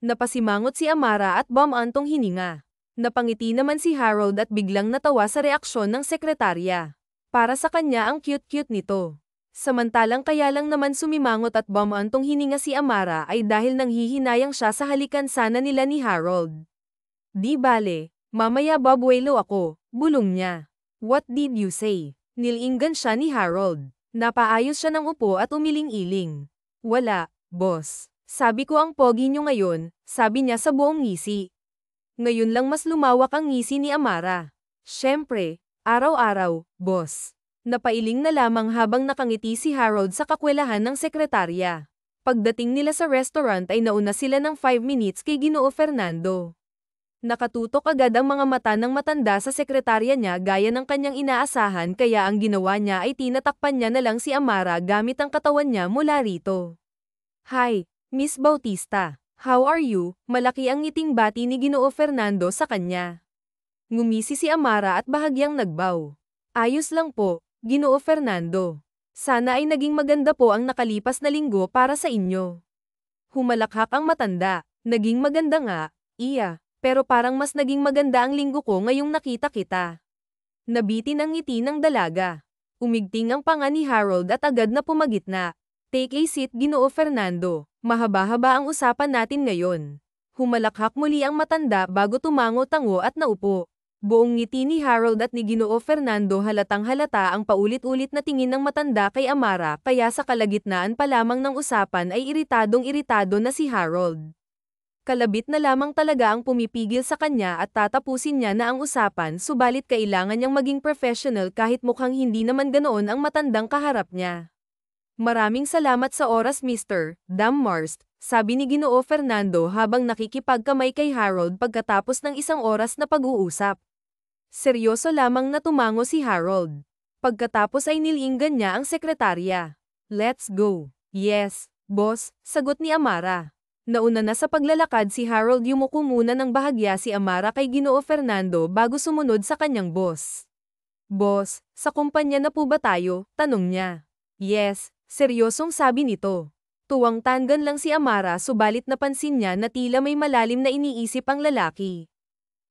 Napasimangot si Amara at bumantong hininga. Napangiti naman si Harold at biglang natawa sa reaksyon ng sekretarya. Para sa kanya ang cute-cute nito. Samantalang kaya lang naman sumimangot at bumantong hininga si Amara ay dahil nanghihinayang siya sa halikan sana nila ni Harold. Di bale, mamaya babuelo ako, bulong niya. What did you say? Nilinggan siya ni Harold. Napaayos siya ng upo at umiling-iling. Wala, boss. Sabi ko ang pogi niyo ngayon, sabi niya sa buong ngisi. Ngayon lang mas lumawak ang ngisi ni Amara. Siyempre, araw-araw, boss. Napailing na lamang habang nakangiti si Harold sa kakwelahan ng sekretarya. Pagdating nila sa restaurant ay nauna sila ng 5 minutes kay Ginoo Fernando. Nakatutok agad ang mga mata ng matanda sa sekretarya niya gaya ng kanyang inaasahan kaya ang ginawa niya ay tinatakpan niya na lang si Amara gamit ang katawan niya mula rito. Hi, Miss Bautista. How are you? Malaki ang ngiting bati ni Ginoo Fernando sa kanya. Ngumisi si Amara at bahagyang nagbaw. Ayos lang po, Ginoo Fernando. Sana ay naging maganda po ang nakalipas na linggo para sa inyo. Humalakhak ang matanda. Naging maganda nga, iya. Pero parang mas naging maganda ang linggo ko ngayong nakita kita. Nabitin ang ngiti ng dalaga. Umigting ang panga ni Harold at agad na pumagitna. Take a seat, Ginoo Fernando. Mahaba-haba ang usapan natin ngayon. Humalakhak muli ang matanda bago tumango-tango at naupo. Buong ngiti ni Harold at ni Ginoo Fernando halatang halata ang paulit-ulit na tingin ng matanda kay Amara kaya sa kalagitnaan pa lamang ng usapan ay iritadong-iritado na si Harold. Kalabit na lamang talaga ang pumipigil sa kanya at tatapusin niya na ang usapan subalit kailangan niyang maging professional kahit mukhang hindi naman ganoon ang matandang kaharap niya. Maraming salamat sa oras Mr. Dammarst, sabi ni Ginoo Fernando habang nakikipagkamay kay Harold pagkatapos ng 1 oras na pag-uusap. Seryoso lamang na tumango si Harold. Pagkatapos ay nilinggan niya ang sekretarya. Let's go. Yes, boss, sagot ni Amara. Nauna na sa paglalakad si Harold yumuko muna ng bahagya si Amara kay Ginoo Fernando bago sumunod sa kanyang boss. Boss, sa kumpanya na po ba tayo? Tanong niya. Yes, seryosong sabi nito. Tuwang tanggan lang si Amara subalit napansin niya na tila may malalim na iniisip ang lalaki.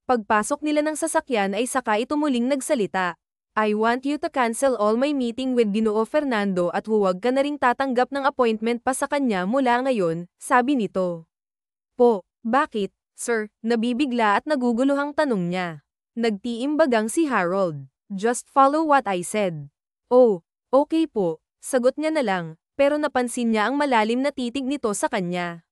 Pagpasok nila ng sasakyan ay saka ito muling nagsalita. I want you to cancel all my meeting with Ginoo Fernando at huwag ka na ring tatanggap ng appointment pa sa kanya mula ngayon, sabi nito. Po, bakit, sir? Nabibigla at naguguluhang tanong niya. Nagtiimbagang si Harold. Just follow what I said. Oh, okay po, sagot niya na lang, pero napansin niya ang malalim na titig nito sa kanya.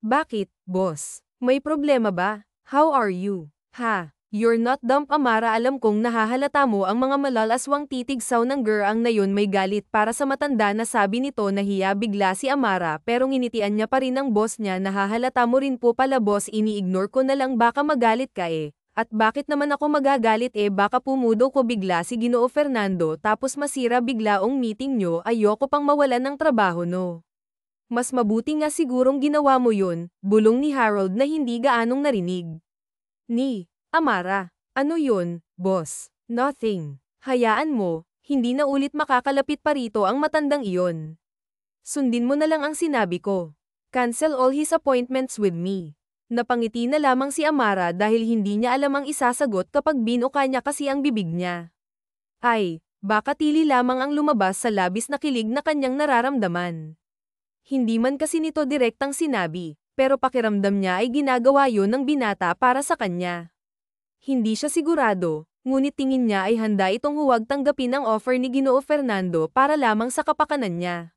Bakit, boss? May problema ba? How are you? Ha? You're not dumb Amara, alam kong nahahalata mo ang mga malalaswang titigsaw ng geraang na yun, may galit para sa matanda na sabi nito. Nahiya bigla si Amara pero nginitian niya pa rin ang boss niya. Nahahalata mo rin po pala boss, ini-ignore ko na lang, baka magalit ka eh. At bakit naman ako magagalit eh, baka pumudo ko bigla si Ginoo Fernando tapos masira bigla ang meeting nyo, ayoko pang mawalan ng trabaho no. Mas mabuti nga sigurong ginawa mo yun, bulong ni Harold na hindi gaanong narinig. Ni Amara, ano yun, boss? Nothing. Hayaan mo, hindi na ulit makakalapit pa rito ang matandang iyon. Sundin mo na lang ang sinabi ko. Cancel all his appointments with me. Napangiti na lamang si Amara dahil hindi niya alam ang isasagot kapag binuka niya kasi ang bibig niya. Ay, baka tili lamang ang lumabas sa labis na kilig na kanyang nararamdaman. Hindi man kasi nito direktang sinabi, pero pakiramdam niya ay ginagawa yun ng binata para sa kanya. Hindi siya sigurado, ngunit tingin niya ay handa itong huwag tanggapin ang offer ni Ginoo Fernando para lamang sa kapakanan niya.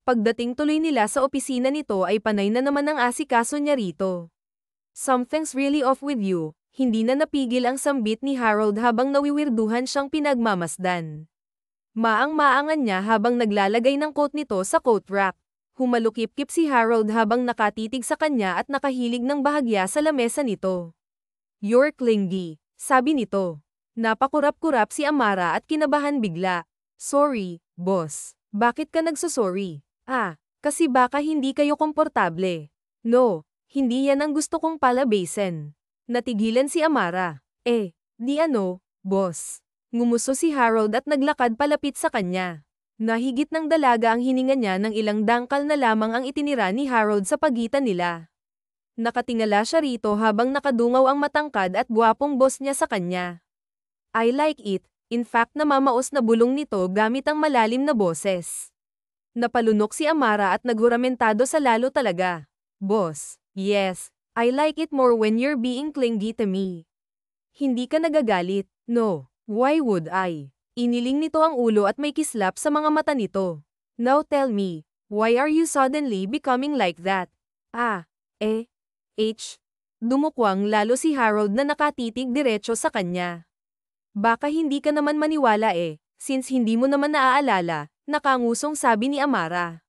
Pagdating tuloy nila sa opisina nito ay panay na naman ang asikaso niya rito. Something's really off with you, hindi na napigil ang sambit ni Harold habang nawiwirduhan siyang pinagmamasdan. Maang-maangan niya habang naglalagay ng coat nito sa coat rack. Humalukip-kip si Harold habang nakatitig sa kanya at nakahilig ng bahagya sa lamesa nito. You're clingy, sabi nito. Napakurap-kurap si Amara at kinabahan bigla. Sorry, boss. Bakit ka nagsusorry? Kasi baka hindi kayo komportable. No, hindi yan ang gusto kong palabasin. Natigilan si Amara. Di ano, boss. Ngumuso si Harold at naglakad palapit sa kanya. Nahigit ng dalaga ang hininga niya, ng ilang dangkal na lamang ang itinira ni Harold sa pagitan nila. Nakatingala siya rito habang nakadungaw ang matangkad at guwapong boss niya sa kanya. I like it, in fact namamaos na bulong nito gamit ang malalim na boses. Napalunok si Amara at naghuramentado sa lalo talaga. Boss, yes, I like it more when you're being clingy to me. Hindi ka nagagalit, no, why would I? Iniling nito ang ulo at may kislap sa mga mata nito. Now tell me, why are you suddenly becoming like that? Dumukwang lalo si Harold na nakatitig diretso sa kanya. Baka hindi ka naman maniwala since hindi mo naman naaalala, nakangusong sabi ni Amara.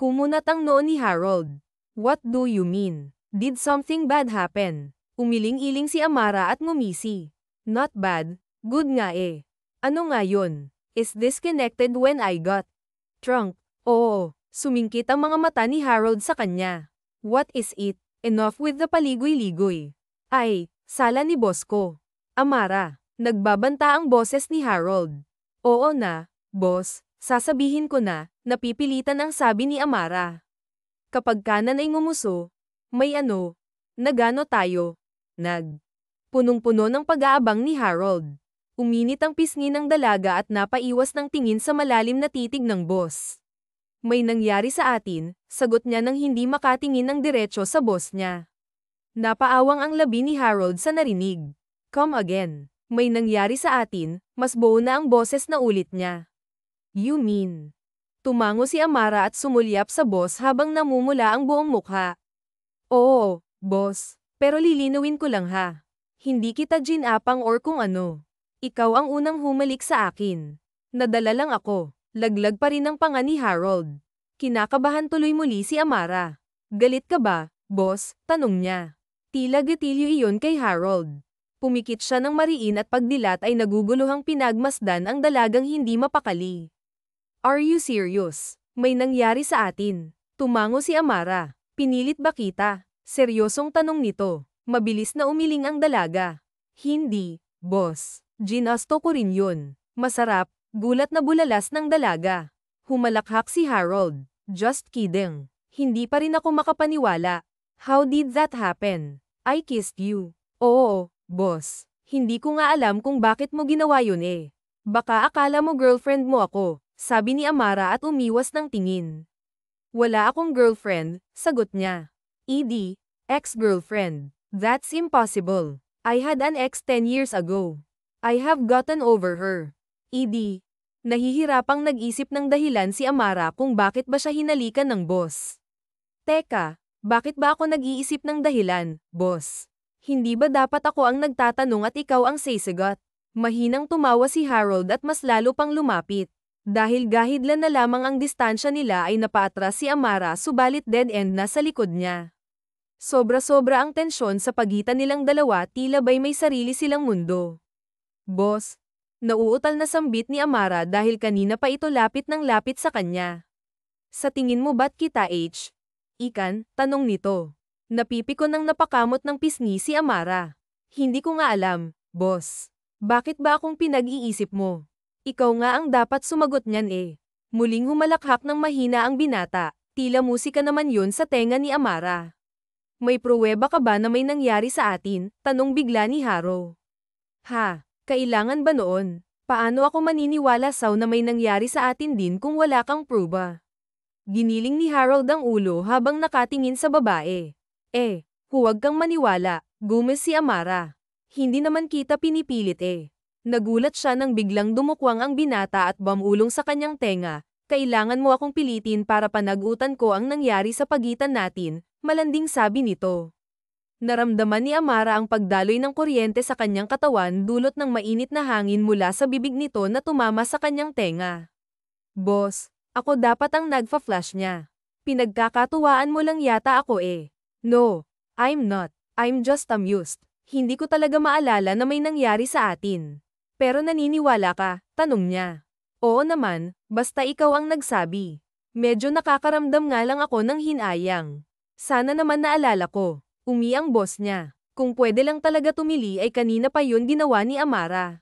Kumunat ang noo ni Harold. What do you mean? Did something bad happen? Umiling-iling si Amara at ngumisi. Not bad, good nga Ano nga yun? Is this connected when I got drunk? Oo, sumingkit ang mga mata ni Harold sa kanya. What is it? Enough with the paligoy-ligoy. Sala ni boss ko. Amara, nagbabanta ang boses ni Harold. Oo na, boss, sasabihin ko na, napipilitan ang sabi ni Amara. Kapag kanan ay ngumuso, may nagano tayo, punong-puno ng pag-aabang ni Harold. Uminit ang pisngi ng dalaga at napaiwas ng tingin sa malalim na titig ng boss. May nangyari sa atin, sagot niya nang hindi makatingin ng diretso sa boss niya. Napaawang ang labi ni Harold sa narinig. Come again. May nangyari sa atin, mas buo na ang boses na ulit niya. You mean? Tumango si Amara at sumulyap sa boss habang namumula ang buong mukha. Oo, boss, pero lilinawin ko lang ha. Hindi kita ginapang or kung ano. Ikaw ang unang humalik sa akin. Nadala lang ako. Laglag pa rin ang panga ni Harold. Kinakabahan tuloy muli si Amara. Galit ka ba, boss? Tanong niya. Tila gatilyo iyon kay Harold. Pumikit siya ng mariin at pagdilat ay naguguluhang pinagmasdan ang dalagang hindi mapakali. Are you serious? May nangyari sa atin. Tumango si Amara. Pinilit ba kita? Seryosong tanong nito. Mabilis na umiling ang dalaga. Hindi, boss. Ginasto ko rin yun. Masarap. Gulat na bulalas ng dalaga. Humalakhak si Harold. Just kidding. Hindi pa rin ako makapaniwala. How did that happen? I kissed you. Oo, boss. Hindi ko nga alam kung bakit mo ginawa yun Baka akala mo girlfriend mo ako, sabi ni Amara at umiwas ng tingin. Wala akong girlfriend, sagot niya. Ex-girlfriend. That's impossible. I had an ex 10 years ago. I have gotten over her. Nahihirapang nag-isip ng dahilan si Amara kung bakit ba siya hinalikan ng boss. Teka, bakit ba ako nag-iisip ng dahilan, boss? Hindi ba dapat ako ang nagtatanong at ikaw ang sasagot? Mahinang tumawa si Harold at mas lalo pang lumapit. Dahil gahidlan na lamang ang distansya nila ay napaatras si Amara subalit dead end na sa likod niya. Sobra-sobra ang tensyon sa pagitan nilang dalawa tila ba'y may sarili silang mundo. Boss, nauutal na sambit ni Amara dahil kanina pa ito lapit ng lapit sa kanya. Sa tingin mo ba't kita Ikan, tanong nito. Napipiko ng napakamot ng pisngi si Amara. Hindi ko nga alam, boss. Bakit ba akong pinag-iisip mo? Ikaw nga ang dapat sumagot niyan Muling humalakhak ng mahina ang binata, tila musika naman yun sa tenga ni Amara. May pruweba ka ba na may nangyari sa atin? Tanong bigla ni Haro. Ha, kailangan ba noon? Paano ako maniniwala na may nangyari sa atin din kung wala kang pruba? Giniling ni Harold ang ulo habang nakatingin sa babae. Huwag kang maniwala, gumes si Amara. Hindi naman kita pinipilit Nagulat siya nang biglang dumukwang ang binata at bumulong sa kanyang tenga. Kailangan mo akong pilitin para panagutan ko ang nangyari sa pagitan natin, malanding sabi nito. Naramdaman ni Amara ang pagdaloy ng kuryente sa kanyang katawan dulot ng mainit na hangin mula sa bibig nito na tumama sa kanyang tenga. Boss, ako dapat ang nagfa-flash niya. Pinagkakatuwaan mo lang yata ako No, I'm not. I'm just amused. Hindi ko talaga maalala na may nangyari sa atin. Pero naniniwala ka? Tanong niya. Oo naman, basta ikaw ang nagsabi. Medyo nakakaramdam nga lang ako ng hinayang. Sana naman naalala ko. Ang boss niya. Kung pwede lang talaga tumili ay kanina pa yun ginawa ni Amara.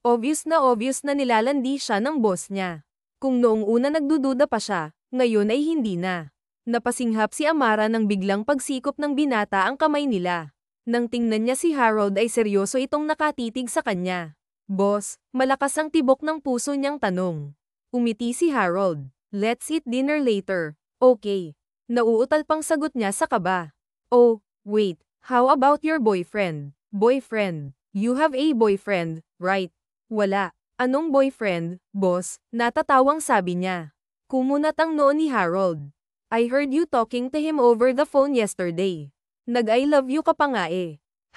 Obvious na nilalandi siya ng boss niya. Kung noong una nagdududa pa siya, ngayon ay hindi na. Napasinghap si Amara nang biglang pagsikop ng binata ang kamay nila. Nang tingnan niya si Harold ay seryoso itong nakatitig sa kanya. Boss, malakas ang tibok ng puso niyang tanong. Umiti si Harold. Let's eat dinner later. Okay. Nauutal pang sagot niya sa kaba. Oh, wait. How about your boyfriend? Boyfriend. You have a boyfriend, right? Wala. Anong boyfriend, boss? Natatawang sabi niya. Kumunat ang noo ni Harold. I heard you talking to him over the phone yesterday. Nag-I love you ka pa nga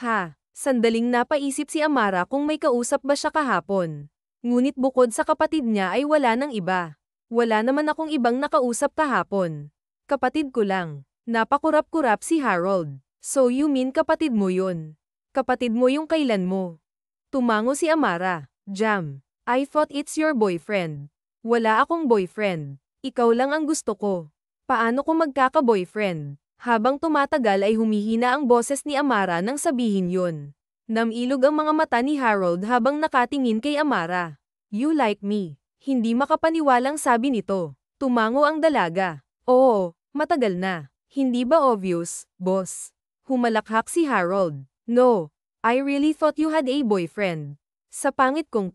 Ha, sandaling napaisip si Amara kung may kausap ba siya kahapon. Ngunit bukod sa kapatid niya ay wala nang iba. Wala naman akong ibang nakausap kahapon. Kapatid ko lang. Napakurap-kurap si Harold. So you mean kapatid mo yun? Kapatid mo yung kailan mo? Tumango si Amara. Jam. I thought it's your boyfriend. Wala akong boyfriend. Ikaw lang ang gusto ko. Paano kung magkaka-boyfriend? Habang tumatagal ay humihina ang boses ni Amara nang sabihin yun. Namilog ang mga mata ni Harold habang nakatingin kay Amara. You like me? Hindi makapaniwalang sabi nito. Tumango ang dalaga. Oo, matagal na. Hindi ba obvious, boss? Humalakhak si Harold. No, I really thought you had a boyfriend. Sa pangit kong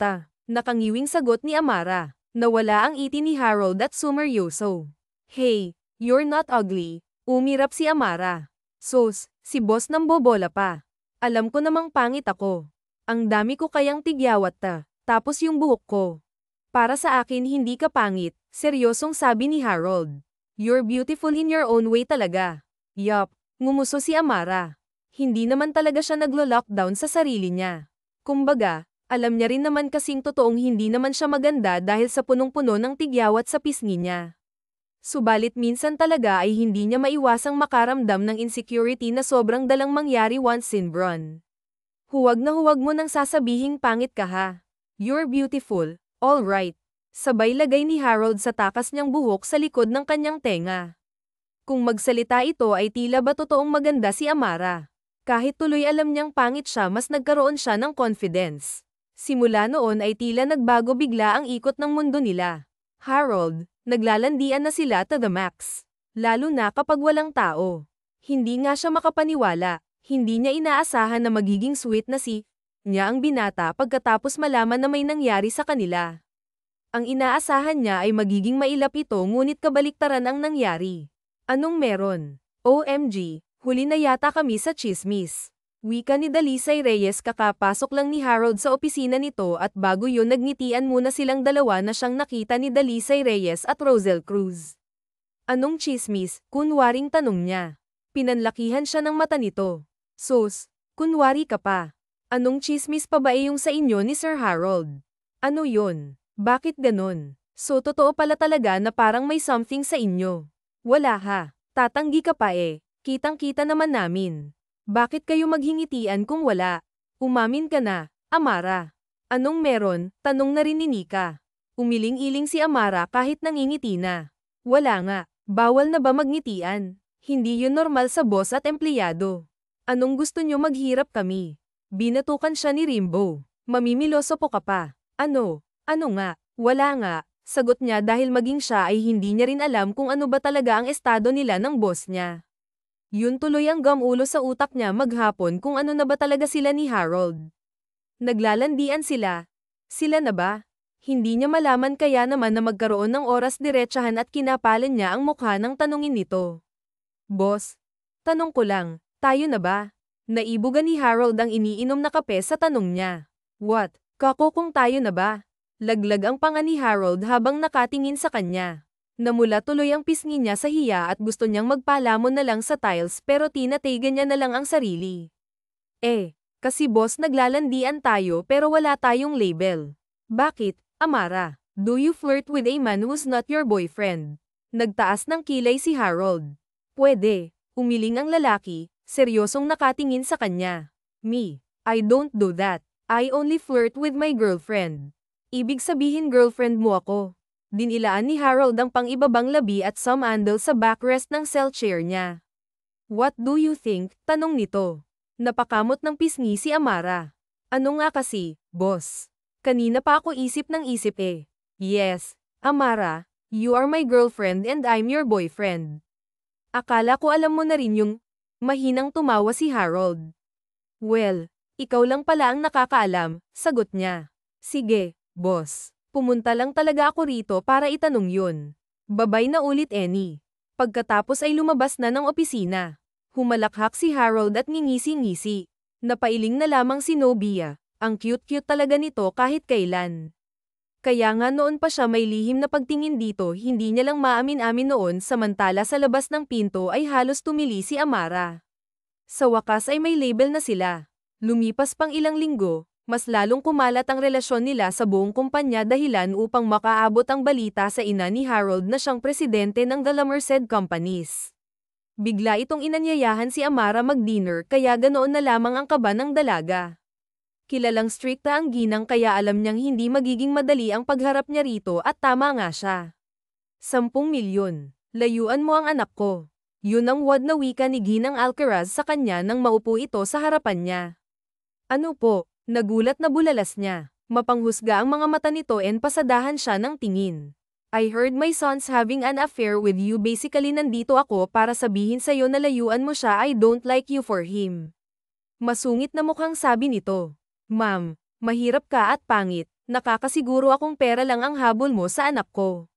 nakangiwing sagot ni Amara. Nawala ang iti ni Harold at sumeryoso. Hey, you're not ugly. Umirap si Amara. Sus, si boss nang bobola pa. Alam ko namang pangit ako. Ang dami ko kayang tigyawat tapos yung buhok ko. Para sa akin hindi ka pangit, seryosong sabi ni Harold. You're beautiful in your own way talaga. Yup, ngumuso si Amara. Hindi naman talaga siya naglo-lockdown sa sarili niya. Kumbaga, alam niya rin naman kasing totoong hindi naman siya maganda dahil sa punong-puno ng tigyawat sa pisngi niya. Subalit minsan talaga ay hindi niya maiwasang makaramdam ng insecurity na sobrang dalang mangyari once in Bron. Huwag na huwag mo nang sasabihing pangit ka ha. You're beautiful, all right. Sabay lagay ni Harold sa takas niyang buhok sa likod ng kanyang tenga. Kung magsalita ito ay tila ba totoong maganda si Amara. Kahit tuloy alam niyang pangit siya mas nagkaroon siya ng confidence. Simula noon ay tila nagbago bigla ang ikot ng mundo nila. Harold, naglalandian na sila to the max. Lalo na kapag walang tao. Hindi nga siya makapaniwala. Hindi niya inaasahan na magiging sweet na niya ang binata pagkatapos malaman na may nangyari sa kanila. Ang inaasahan niya ay magiging mailap ito ngunit kabaliktaran ang nangyari. Anong meron? OMG, huli na yata kami sa chismis. Wika ni Dalisay Reyes kakapasok lang ni Harold sa opisina nito at bago yun nagngitian muna silang dalawa na siyang nakita ni Dalisay Reyes at Rosel Cruz. Anong chismis? Kunwaring tanong niya. Pinanlakihan siya ng mata nito. Sus, Kunwari ka pa. Anong chismis pa ba yung sa inyo ni Sir Harold? Ano yun? Bakit ganon? So totoo pala talaga na parang may something sa inyo. Wala ha. Tatanggi ka pa eh. Kitang-kita naman namin. Bakit kayo maghingitian kung wala? Umamin ka na, Amara. Anong meron? Tanong na rin ni Nika. Umiling-iling si Amara kahit nangingiti na. Wala nga. Bawal na ba magngitian? Hindi yun normal sa boss at empleyado. Anong gusto nyo maghirap kami? Binatukan siya ni Rimbo. Mamimiloso po ka pa. Ano? Ano nga? Wala nga. Sagot niya dahil maging siya ay hindi niya rin alam kung ano ba talaga ang estado nila ng boss niya. Yun tuloy ang gamulo sa utak niya maghapon kung ano na ba talaga sila ni Harold. Naglalandian sila. Sila na ba? Hindi niya malaman kaya naman na magkaroon ng oras diretsahan at kinapalan niya ang mukha ng tanungin nito. Boss? Tanong ko lang, tayo na ba? Naibuga ni Harold ang iniinom na kape sa tanong niya. What? Kako kung tayo na ba? Laglag ang panga ni Harold habang nakatingin sa kanya. Namula tuloy ang pisngi niya sa hiya at gusto niyang magpalamon na lang sa tiles pero tinatagan niya na lang ang sarili. Kasi boss naglalandian tayo pero wala tayong label. Bakit, Amara? Do you flirt with a man who's not your boyfriend? Nagtaas ng kilay si Harold. Pwede, umiling ang lalaki, seryosong nakatingin sa kanya. Me, I don't do that. I only flirt with my girlfriend. Ibig sabihin girlfriend mo ako. Dinilaan ni Harold ang pang-ibabang labi at sumandal sa backrest ng cell chair niya. What do you think? Tanong nito. Napakamot ng pisngi si Amara. Ano nga kasi, boss? Kanina pa ako isip ng isip eh. Yes, Amara, you are my girlfriend and I'm your boyfriend. Akala ko alam mo na rin yung mahinang tumawa si Harold. Well, ikaw lang pala ang nakakaalam, sagot niya. Sige, boss. Pumunta lang talaga ako rito para itanong yun. Babay na ulit Annie. Pagkatapos ay lumabas na ng opisina. Humalakhak si Harold at ngingisi-ngisi. Napailing na lamang si Nobia. Ang cute-cute talaga nito kahit kailan. Kaya nga noon pa siya may lihim na pagtingin dito hindi niya lang maamin-amin noon samantala sa labas ng pinto ay halos tumili si Amara. Sa wakas ay may label na sila. Lumipas pang ilang linggo, mas lalong kumalat ang relasyon nila sa buong kumpanya dahilan upang makaabot ang balita sa ina ni Harold na siyang presidente ng The La Merced Companies. Bigla itong inanyayahan si Amara mag-dinner kaya ganoon na lamang ang kaba ng dalaga. Kilalang strikta ang ginang kaya alam niyang hindi magiging madali ang pagharap niya rito at tama nga siya. 10 milyon. Layuan mo ang anak ko. Yun ang wad na wika ni Ginang Alcaraz sa kanya nang maupo ito sa harapan niya. Ano po? Nagulat na bulalas niya. Mapanghusga ang mga mata nito and pasadahan siya ng tingin. I heard my son's having an affair with you basically nandito ako para sabihin sa'yo na layuan mo siya I don't like you for him. Masungit na mukhang sabi nito. Ma'am, mahirap ka at pangit, nakakasiguro akong pera lang ang habol mo sa anak ko.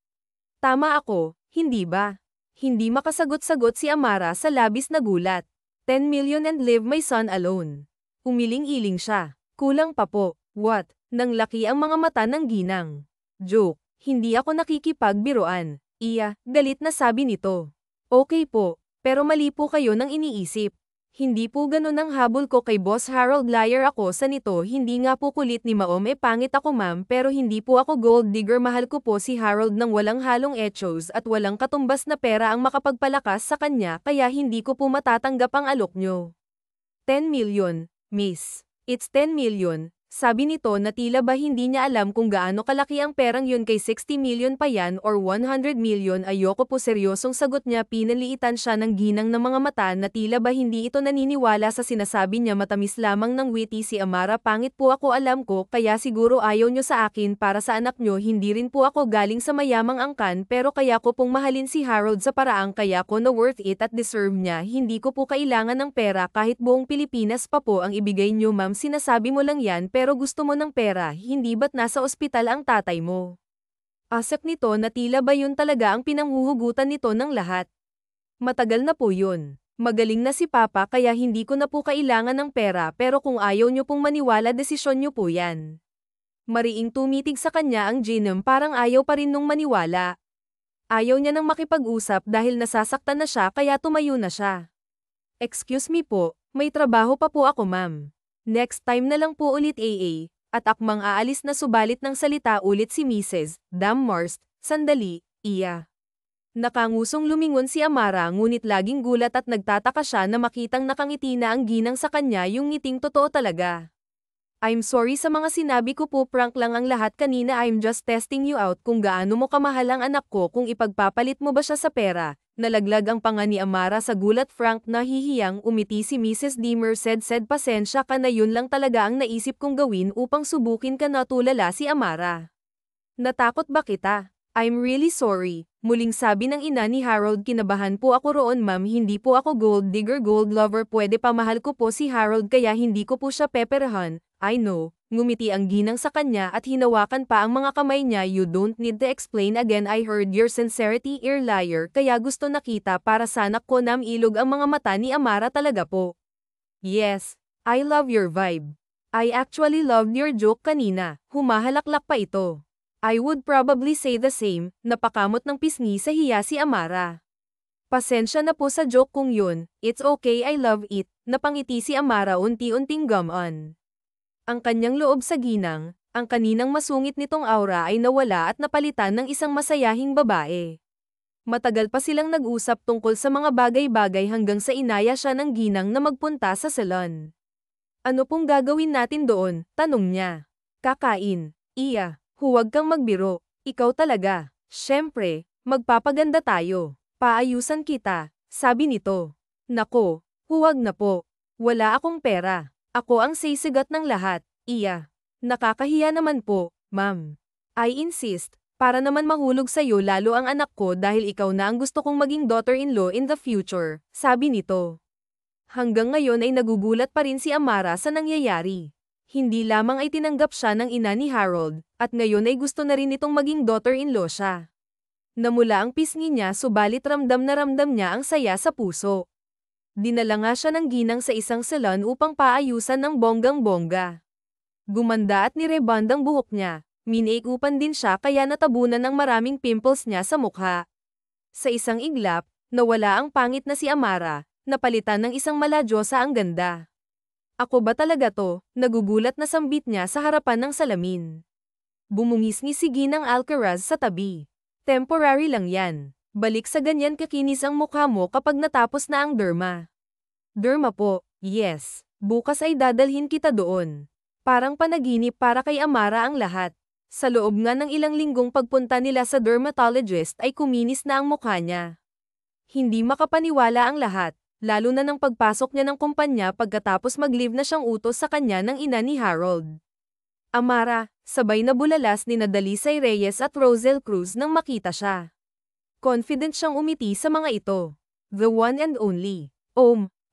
Tama ako, hindi ba? Hindi makasagot-sagot si Amara sa labis na gulat. 10 million and leave my son alone. Umiling-iling siya. Kulang pa po. What? Nang laki ang mga mata ng ginang. Joke, hindi ako nakikipagbiruan. Iya, galit na sabi nito. Okay po, pero mali po kayo nang iniisip. Hindi po ganun ang habol ko kay Boss Harold liar ako sa nito hindi nga po kulit ni Maom pangit ako ma'am pero hindi po ako gold digger mahal ko po si Harold ng walang halong echos at walang katumbas na pera ang makapagpalakas sa kanya kaya hindi ko po matatanggap ang alok nyo. 10 million, miss. It's 10 million. Sabi nito na tila ba hindi niya alam kung gaano kalaki ang perang yun kay 60 million pa yan or 100 million ayoko po seryosong sagot niya pinaliitan siya ng ginang ng mga mata na tila ba hindi ito naniniwala sa sinasabi niya matamis lamang ng witty si Amara pangit po ako alam ko kaya siguro ayaw nyo sa akin para sa anak nyo hindi rin po ako galing sa mayamang angkan pero kaya ko pong mahalin si Harold sa paraang kaya ko na worth it at deserve niya hindi ko po kailangan ng pera kahit buong Pilipinas pa po ang ibigay nyo ma'am sinasabi mo lang yan pero gusto mo ng pera, hindi ba't nasa ospital ang tatay mo? Asap nito na tila ba yun talaga ang pinanghuhugutan nito ng lahat. Matagal na po yun. Magaling na si Papa kaya hindi ko na po kailangan ng pera pero kung ayaw nyo pong maniwala desisyon nyo po yan. Mariing tumitig sa kanya ang Jinem parang ayaw pa rin nung maniwala. Ayaw niya nang makipag-usap dahil nasasaktan na siya kaya tumayo na siya. Excuse me po, May trabaho pa po ako ma'am. Next time na lang po ulit AA, at akmang aalis na subalit ng salita ulit si Mrs. Dammarst, sandali, iya. Nakangusong lumingon si Amara ngunit laging gulat at nagtataka siya na makitang nakangiti na ang ginang sa kanya yung ngiting totoo talaga. I'm sorry sa mga sinabi ko po, prank lang ang lahat kanina, I'm just testing you out kung gaano mo kamahal ang anak ko, kung ipagpapalit mo ba siya sa pera. Nalaglag ang panga ni Amara sa gulat. Frank na hihiyang umiti si Mrs. Dimmer said pasensya ka na, yun lang talaga ang naisip kong gawin upang subukin ka na, tulala si Amara. Natakot ba kita? I'm really sorry, muling sabi ng ina ni Harold. Kinabahan po ako roon ma'am, hindi po ako gold digger, gold lover, pwede pa, mahal ko po si Harold kaya hindi ko po siya peperahan. I know, ngumiti ang ginang sa kanya at hinawakan pa ang mga kamay niya. You don't need to explain again, I heard your sincerity, ear liar, kaya gusto nakita para sanak ko. Namilog ang mga mata ni Amara. Talaga po? Yes, I love your vibe. I actually loved your joke kanina, humahalaklak pa ito. I would probably say the same. Napakamot ng pisngi sa hiya si Amara. Pasensya na po sa joke kong yun, it's okay, I love it. Napangiti si Amara, unti-unting gum on. Ang kanyang loob sa ginang, ang kaninang masungit nitong aura ay nawala at napalitan ng isang masayahing babae. Matagal pa silang nag-usap tungkol sa mga bagay-bagay hanggang sa inaya siya ng ginang na magpunta sa salon. Ano pong gagawin natin doon? Tanong niya. Kakain. Iya, huwag kang magbiro. Ikaw talaga. Siyempre, magpapaganda tayo. Paayusan kita, sabi nito. Nako, huwag na po. Wala akong pera. Ako ang sisigat ng lahat. Iya. Nakakahiya naman po, ma'am. I insist, para naman mahulog sa'yo lalo ang anak ko dahil ikaw na ang gusto kong maging daughter-in-law in the future, sabi nito. Hanggang ngayon ay nagugulat pa rin si Amara sa nangyayari. Hindi lamang ay tinanggap siya ng ina ni Harold, at ngayon ay gusto na rin itong maging daughter-in-law siya. Namula ang pisngi niya subalit ramdam na ramdam niya ang saya sa puso. Dinala nga siya ng ginang sa isang salon upang paayusan ng bonggang-bongga. Gumanda at nirebandang buhok niya, minake-upan din siya kaya natabunan ng maraming pimples niya sa mukha. Sa isang iglap, nawala ang pangit na si Amara, napalitan ng isang maladyosa ang ganda. Ako ba talaga to? Nagugulat na sambit niya sa harapan ng salamin. Bumungis-ngis si Ginang Alcaraz sa tabi. Temporary lang yan. Balik sa ganyan kakinis ang mukha mo kapag natapos na ang derma. Derma po, yes. Bukas ay dadalhin kita doon. Parang panaginip para kay Amara ang lahat. Sa loob nga ng ilang linggong pagpunta nila sa dermatologist ay kuminis na ang mukha niya. Hindi makapaniwala ang lahat, lalo na nang pagpasok niya ng kumpanya pagkatapos mag-leave na siyang utos sa kanya ng ina ni Harold. Amara, sabay na bulalas ni Dalisay Reyes at Rosel Cruz nang makita siya. Confident siyang umiti sa mga ito. The one and only.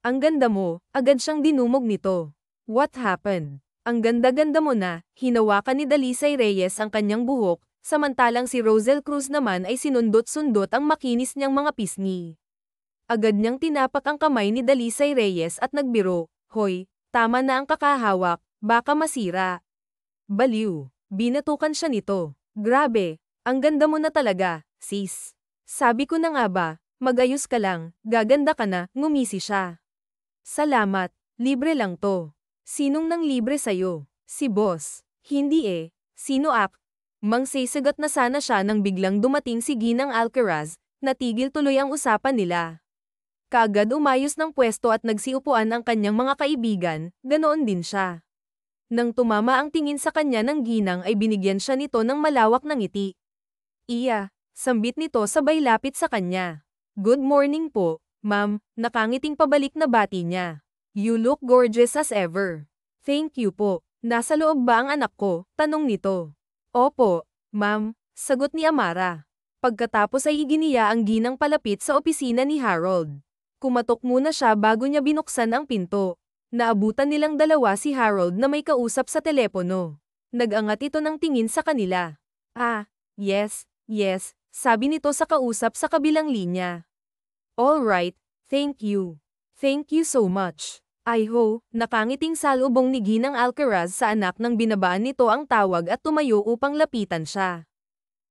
Ang ganda mo, agad siyang dinumog nito. What happened? Ang ganda-ganda mo na, hinawakan ni Dalisay Reyes ang kanyang buhok, samantalang si Rosel Cruz naman ay sinundot-sundot ang makinis niyang mga pisngi. Agad niyang tinapak ang kamay ni Dalisay Reyes at nagbiro, hoy, tama na ang kakahawak, baka masira. Baliw, binatukan siya nito. Grabe, ang ganda mo na talaga, sis. Sabi ko na nga ba, mag-ayos ka lang, gaganda ka na, ngumisi siya. Salamat, libre lang to. Sinong nang libre sa'yo? Si boss. Hindi eh. Sino ak? Mangsisagot na sana siya nang biglang dumating si Ginang Alcaraz, natigil tuloy ang usapan nila. Kaagad umayos ng pwesto at nagsiupuan ang kanyang mga kaibigan, ganoon din siya. Nang tumama ang tingin sa kanya ng ginang ay binigyan siya nito ng malawak na ngiti. Iya. Sambit nito sabay lapit sa kanya. Good morning po, ma'am, nakangiting pabalik na bati niya. You look gorgeous as ever. Thank you po. Nasa loob ba ang anak ko? Tanong nito. Opo, ma'am, sagot ni Amara. Pagkatapos ay iginiya ang ginang palapit sa opisina ni Harold. Kumatok muna siya bago niya binuksan ang pinto. Naabutan nilang dalawa si Harold na may kausap sa telepono. Nag-angat ito ng tingin sa kanila. Yes. Sabi nito sa kausap sa kabilang linya. All right, thank you. Thank you so much. Nakangiting salubong ni Ginang Alcaraz sa anak nang binabaan nito ang tawag at tumayo upang lapitan siya.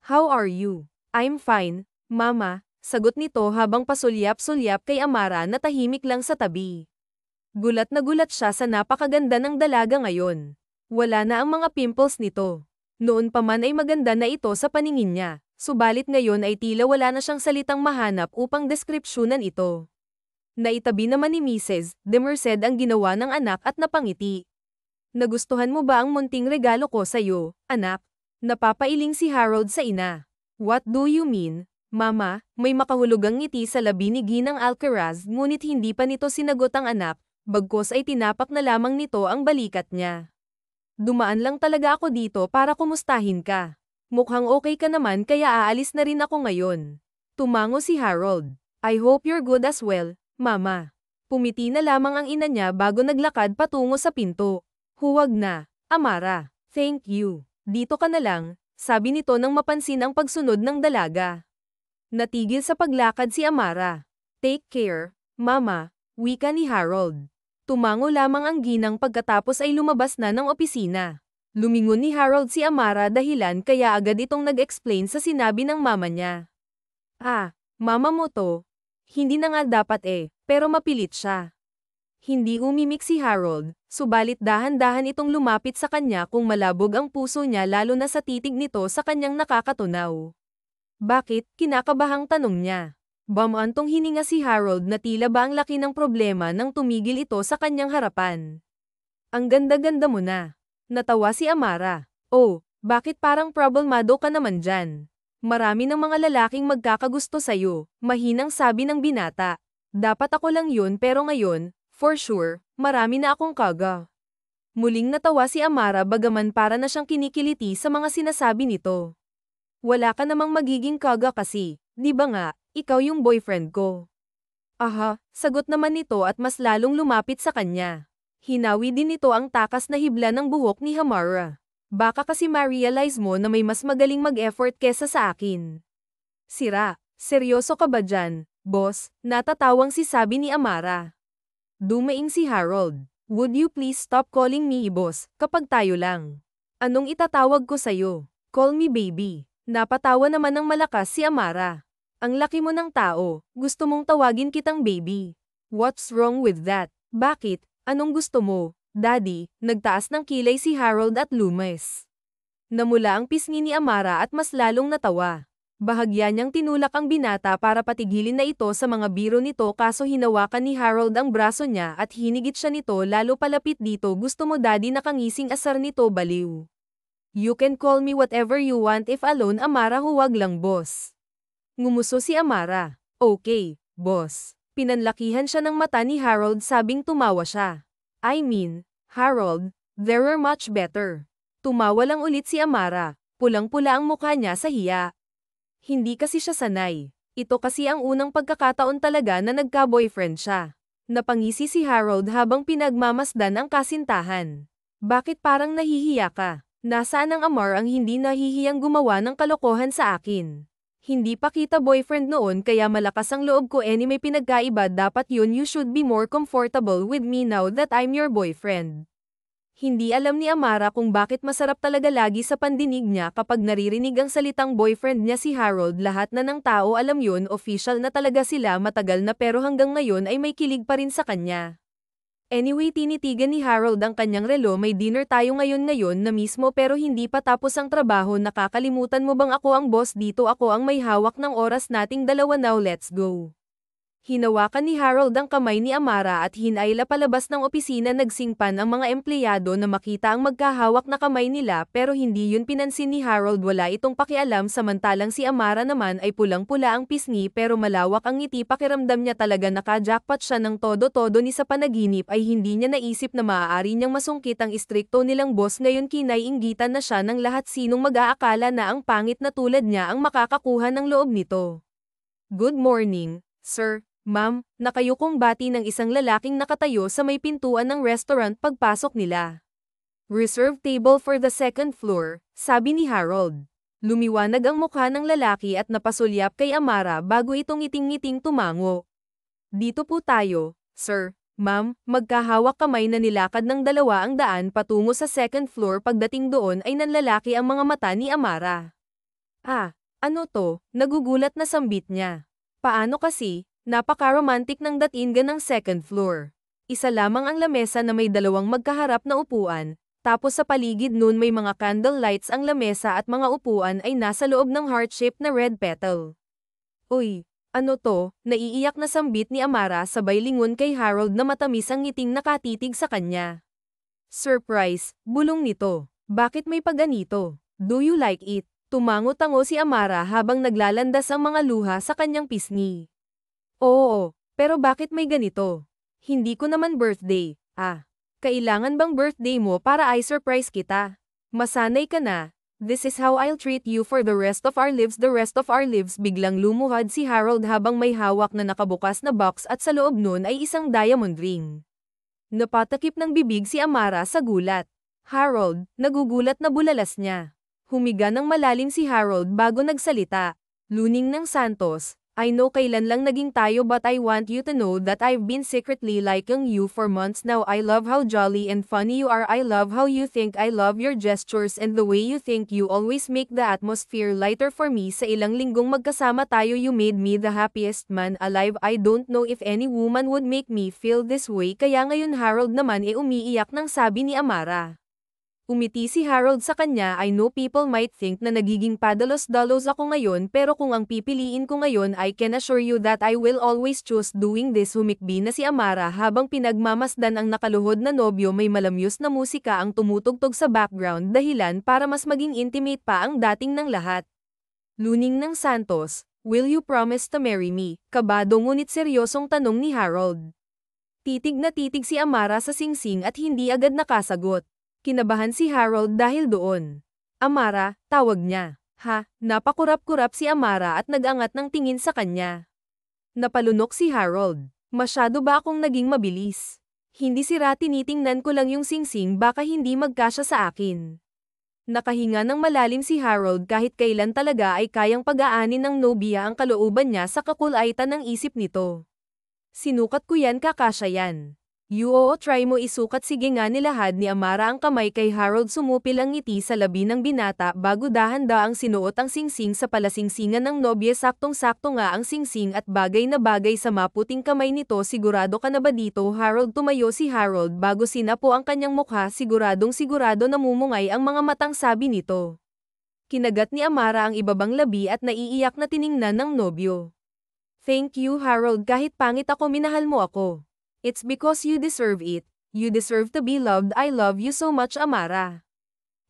How are you? I'm fine, mama, sagot nito habang pasulyap-sulyap kay Amara na tahimik lang sa tabi. Gulat na gulat siya sa napakaganda ng dalaga ngayon. Wala na ang mga pimples nito. Noon pa man ay maganda na ito sa paningin niya, subalit ngayon ay tila wala na siyang salitang mahanap upang deskripsyonan ito. Naitabi naman ni Mrs. de Merced ang ginawa ng anak at napangiti. Nagustuhan mo ba ang munting regalo ko sa'yo, anak? Napapailing si Harold sa ina. What do you mean, Mama? May makahulugang ngiti sa labi ni Ginang Alcaraz ngunit hindi pa nito sinagot ang anak, bagkus ay tinapak na lamang nito ang balikat niya. Dumaan lang talaga ako dito para kumustahin ka. Mukhang okay ka naman kaya aalis na rin ako ngayon. Tumango si Harold. I hope you're good as well, Mama. Pumiti na lamang ang ina niya bago naglakad patungo sa pinto. Huwag na, Amara. Thank you. Dito ka na lang, sabi nito nang mapansin ang pagsunod ng dalaga. Natigil sa paglakad si Amara. Take care, Mama, wika ni Harold. Tumango lamang ang ginang pagkatapos ay lumabas na ng opisina. Lumingon ni Harold si Amara dahilan kaya agad itong nag-explain sa sinabi ng mama niya. Ah, mama mo to. Hindi na nga dapat pero mapilit siya. Hindi umimik si Harold, subalit dahan-dahan itong lumapit sa kanya kung malabog ang puso niya lalo na sa titig nito sa kanyang nakakatunaw. Bakit? Kinakabahang tanong niya. Bamantong hininga si Harold na tila ba ang laki ng problema nang tumigil ito sa kanyang harapan. Ang ganda-ganda mo na. Natawa si Amara. Oh, bakit parang problemado ka naman dyan? Marami ng mga lalaking magkakagusto sa'yo, mahinang sabi ng binata. Dapat ako lang yun pero ngayon, for sure, marami na akong kaga. Muling natawa si Amara bagaman para na siyang kinikiliti sa mga sinasabi nito. Wala ka namang magiging kaga kasi, di ba nga, ikaw yung boyfriend ko. Aha, sagot naman nito at mas lalong lumapit sa kanya. Hinawi din nito ang takas na hibla ng buhok ni Amara. Baka kasi ma-realize mo na may mas magaling mag-effort kesa sa akin. Sira, seryoso ka ba dyan, boss? Natatawang si sabi ni Amara. Dumaing si Harold. Would you please stop calling me boss, kapag tayo lang? Anong itatawag ko sa'yo? Call me baby. Napatawa naman ng malakas si Amara. Ang laki mo ng tao, gusto mong tawagin kitang baby. What's wrong with that? Bakit? Anong gusto mo, Daddy? Nagtaas ng kilay si Harold at lumes. Namula ang pisngi ni Amara at mas lalong natawa. Bahagya niyang tinulak ang binata para patigilin na ito sa mga biro nito kaso hinawakan ni Harold ang braso niya at hinigit siya nito lalo palapit dito. Gusto mo Daddy? Nakangising asar nito baliw. You can call me whatever you want if alone Amara, huwag lang boss. Ngumuso si Amara. Okay, boss. Pinanlakihan siya ng mata ni Harold sabing tumawa siya. I mean, Harold, there are much better. Tumawa lang ulit si Amara. Pulang-pula ang mukha niya sa hiya. Hindi kasi siya sanay. Ito kasi ang unang pagkakataon talaga na nagka-boyfriend siya. Napangisi si Harold habang pinagmamasdan ang kasintahan. Bakit parang nahihiya ka? Nasaan ang Amar ang hindi nahihiyang gumawa ng kalokohan sa akin? Hindi pa kita boyfriend noon kaya malakas ang loob ko may pinagkaiba dapat yun you should be more comfortable with me now that I'm your boyfriend. Hindi alam ni Amara kung bakit masarap talaga lagi sa pandinig niya kapag naririnig ang salitang boyfriend niya si Harold. Lahat na ng tao alam yun, official na talaga sila matagal na pero hanggang ngayon ay may kilig pa rin sa kanya. Anyway, tinitigan ni Harold ang kanyang relo. May dinner tayo ngayon na mismo pero hindi pa tapos ang trabaho. Nakakalimutan mo bang ako ang boss dito? Ako ang may hawak ng oras nating dalawa, now let's go. Hinawakan ni Harold ang kamay ni Amara at hinayla palabas ng opisina. Nagsingpan ang mga empleyado na makita ang magkahawak na kamay nila pero hindi yun pinansin ni Harold. Wala itong pakialam samantalang si Amara naman ay pulang-pula ang pisngi pero malawak ang ngiti. Pakiramdam niya talaga naka-jackpot siya ng todo-todo ni sa panaginip ay hindi niya naisip na maaari niyang masungkit ang istrikto nilang boss. Ngayon kinaiinggitan na siya ng lahat. Sinong mag-aakala na ang pangit na tulad niya ang makakakuha ng loob nito? Good morning, sir. Ma'am, nakayukong bati ng isang lalaking nakatayo sa may pintuan ng restaurant pagpasok nila. Reserved table for the second floor, sabi ni Harold. Lumiwanag ang mukha ng lalaki at napasulyap kay Amara bago itong ngiting-ngiting tumango. Dito po tayo, sir. Ma'am, magkahawak kamay na nilakad ng dalawa ang daan patungo sa second floor. Pagdating doon ay nanlalaki ang mga mata ni Amara. Ah, ano to? Nagugulat na sambit niya. Paano kasi? Napaka-romantic ng datingan ng second floor. Isa lamang ang lamesa na may dalawang magkaharap na upuan, tapos sa paligid nun may mga candle lights ang lamesa at mga upuan ay nasa loob ng heart-shaped na red petal. Uy, ano to? Naiiyak na sambit ni Amara sabay lingon kay Harold na matamis ang ngiting nakatitig sa kanya. Surprise, bulong nito. Bakit may paganito? Do you like it? Tumango-tango si Amara habang naglalandas ang mga luha sa kanyang pisngi. Oo, pero bakit may ganito? Hindi ko naman birthday. Kailangan bang birthday mo para i-surprise kita? Masanay ka na. This is how I'll treat you for the rest of our lives. The rest of our lives. Biglang lumuhad si Harold habang may hawak na nakabukas na box at sa loob nun ay isang diamond ring. Napatakip ng bibig si Amara sa gulat. Harold, nagugulat na bulalas niya. Humiga ng malalim si Harold bago nagsalita. Luning ng Santos, I know kailan lang naging tayo but I want you to know that I've been secretly liking you for months now. I love how jolly and funny you are. I love how you think. I love your gestures and the way you think. You always make the atmosphere lighter for me. Sa ilang linggong magkasama tayo you made me the happiest man alive. I don't know if any woman would make me feel this way. Kaya ngayon Harold naman umiiyak nang sabi ni Amara. Umiti si Harold sa kanya. I know people might think na nagiging padalos-dalos ako ngayon pero kung ang pipiliin ko ngayon I can assure you that I will always choose doing this. Humikbi na si Amara habang pinagmamasdan ang nakaluhod na nobyo. May malamyos na musika ang tumutugtog sa background dahilan para mas maging intimate pa ang dating ng lahat. Luning ng Santos, will you promise to marry me? Kabado ngunit seryosong tanong ni Harold. Titig na titig si Amara sa singsing at hindi agad nakasagot. Kinabahan si Harold dahil doon. Amara, tawag niya. Napakurap-kurap si Amara at nagangat ng tingin sa kanya. Napalunok si Harold. Masyado ba akong naging mabilis? Hindi sira, tinitingnan ko lang yung singsing, baka hindi magkasya sa akin. Nakahinga ng malalim si Harold. Kahit kailan talaga ay kayang pag-aanin ng nobya ang kalooban niya sa kakulaitan ng isip nito. Sinukat ko yan, kakasya yan. Try mo isukat. Sige nga. Nilahad ni Amara ang kamay kay Harold. Sumupil ang ngiti sa labi ng binata bago dahan-daang sinuot ang singsing sa palasingsingan ng nobya. Saktong-sakto nga ang singsing at bagay na bagay sa maputing kamay nito. Sigurado ka na ba dito, Harold? Tumayo si Harold bago sinapo ang kanyang mukha. Siguradong sigurado namumungay ang mga matang sabi nito. Kinagat ni Amara ang ibabang labi at naiiyak na tiningnan ng nobyo. Thank you, Harold. Kahit pangit ako, minahal mo ako. It's because you deserve it. You deserve to be loved. I love you so much, Amara.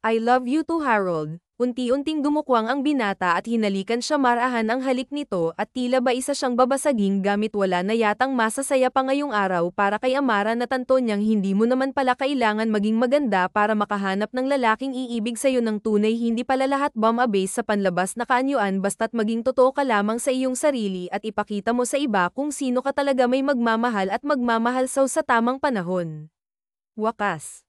I love you too, Harold. Unti-unting dumukwang ang binata at hinalikan siya. Marahan ang halik nito at tila ba isa siyang babasaging gamit. Wala na yatang masasaya pa ngayong araw para kay Amara. Natanto niyang hindi mo naman pala kailangan maging maganda para makahanap ng lalaking iibig sa'yo ng tunay. Hindi pala lahat bomb-a-base sa panlabas na kaanyuan, basta't maging totoo ka lamang sa iyong sarili at ipakita mo sa iba kung sino ka talaga. May magmamahal at magmamahal sa tamang panahon. Wakas.